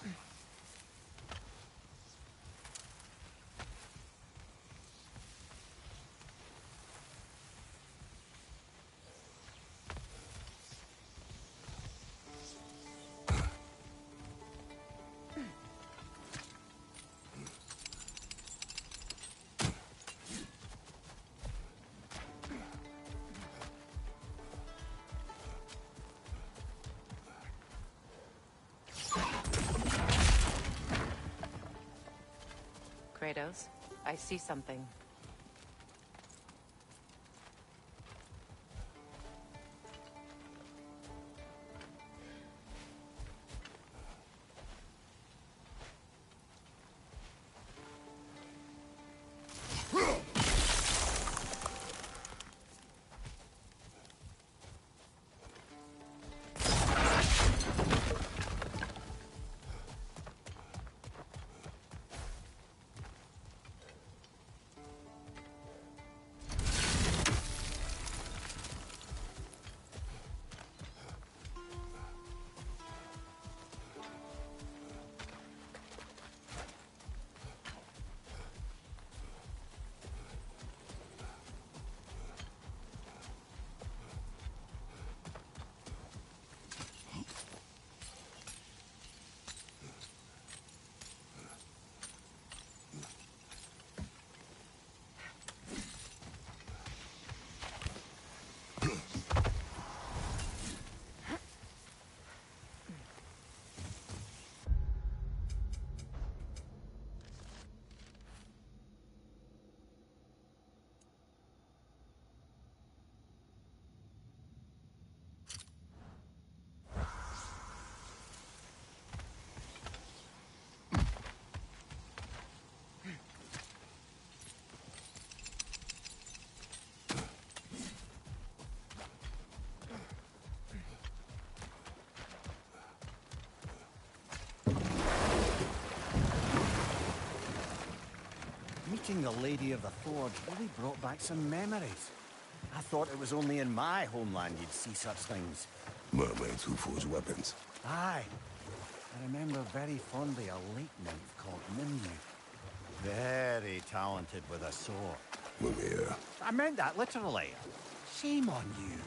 Kratos. I see something. Meeting the Lady of the Forge really brought back some memories. I thought it was only in my homeland you'd see such things. Mermaids who forge weapons. Aye. I remember very fondly a late nymph called Mimir. Very talented with a sword. Mimir. I meant that literally. Shame on you.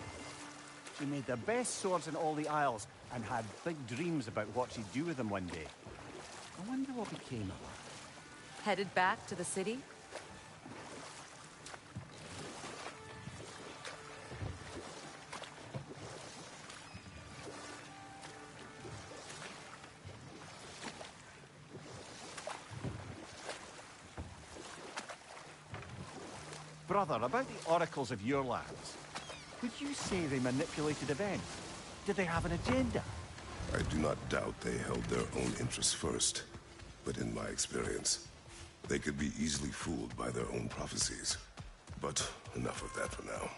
She made the best swords in all the Isles and had big dreams about what she'd do with them one day. I wonder what became of her. Headed back to the city? Brother, about the oracles of your lands, would you say they manipulated events? Did they have an agenda? I do not doubt they held their own interests first. But in my experience, they could be easily fooled by their own prophecies. But enough of that for now.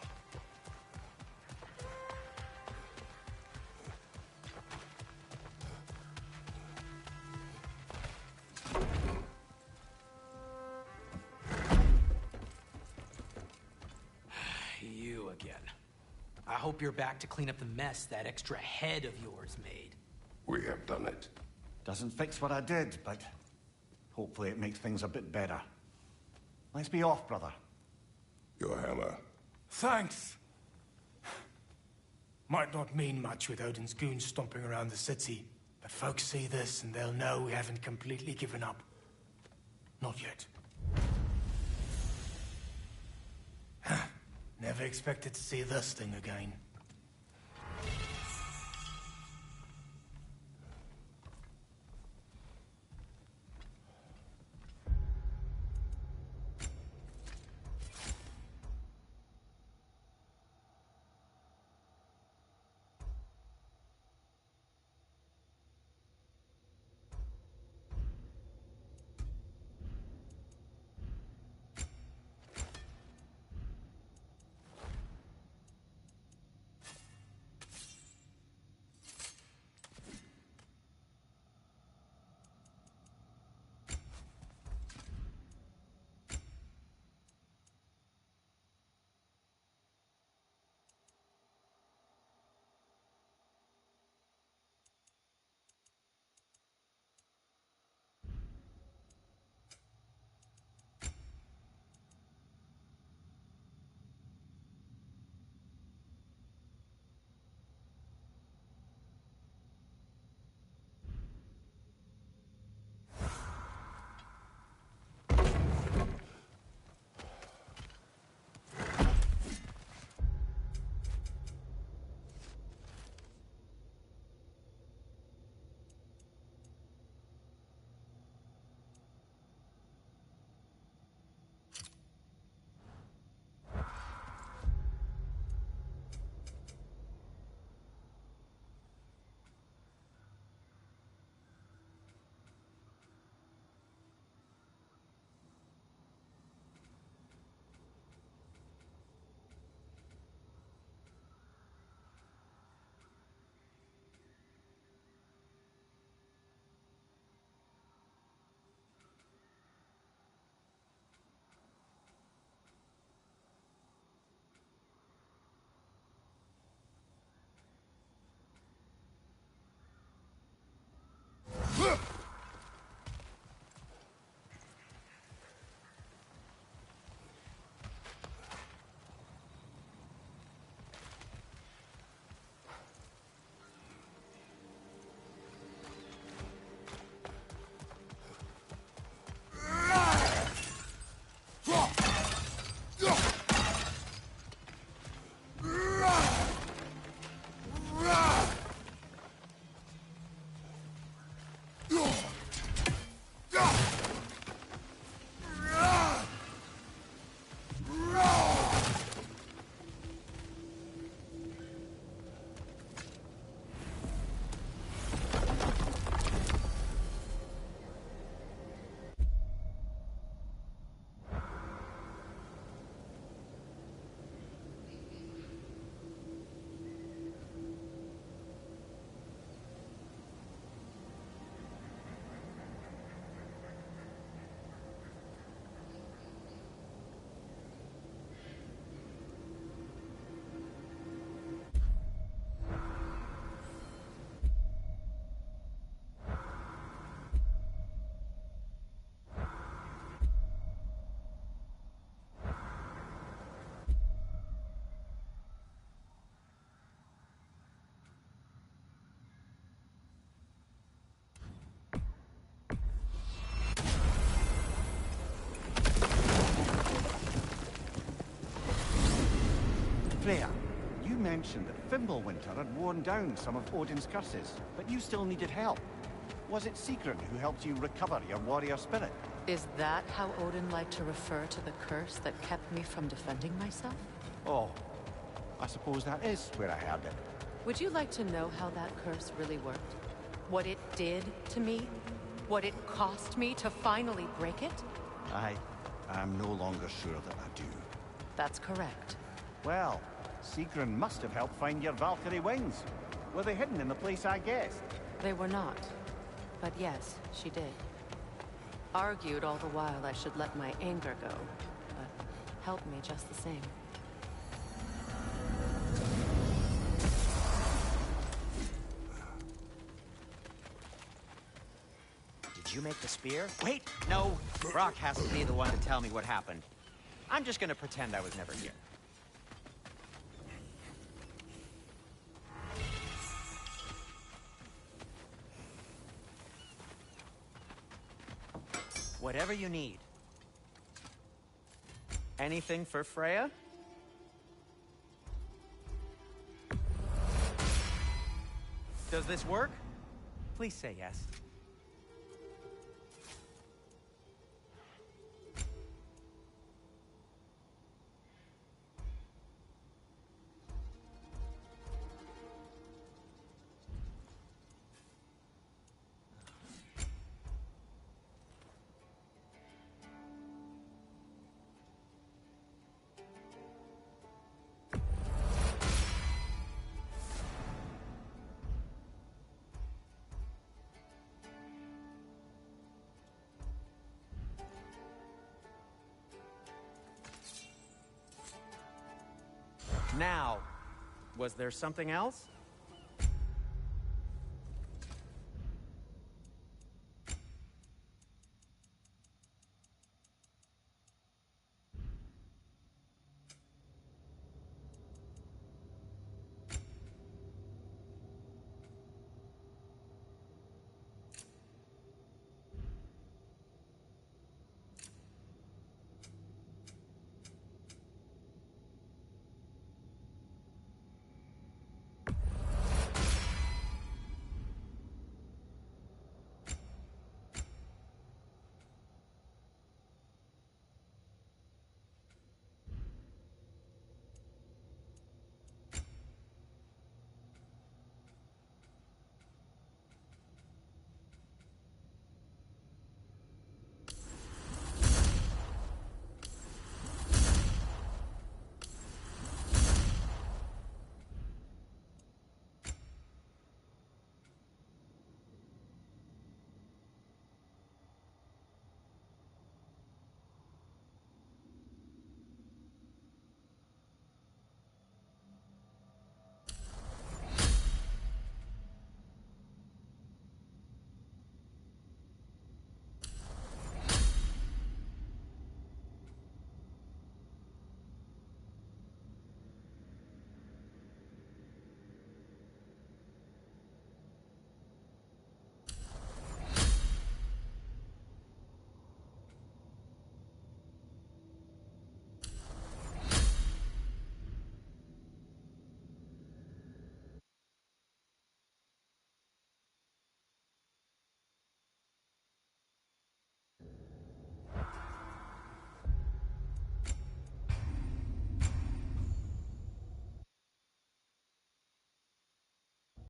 You again. I hope you're back to clean up the mess that extra head of yours made. We have done it. Doesn't fix what I did, but hopefully it makes things a bit better. Let's be off, brother. Your hammer. Thanks. Might not mean much with Odin's goons stomping around the city, but folks see this and they'll know we haven't completely given up. Not yet. Never expected to see this thing again. Freya, you mentioned that Fimbulwinter had worn down some of Odin's curses, but you still needed help. Was it Sigrun who helped you recover your warrior spirit? Is that how Odin liked to refer to the curse that kept me from defending myself? Oh, I suppose that is where I heard it. Would you like to know how that curse really worked? What it did to me? What it cost me to finally break it? I'm no longer sure that I do. That's correct. Well, Sigrun must have helped find your Valkyrie wings. Were they hidden in the place I guessed? They were not. But yes, she did. Argued all the while I should let my anger go, but helped me just the same. Did you make the spear? Wait, no. Brock has to be the one to tell me what happened. I'm just gonna pretend I was never here. Whatever you need. Anything for Freya? Does this work? Please say yes. Now, was there something else?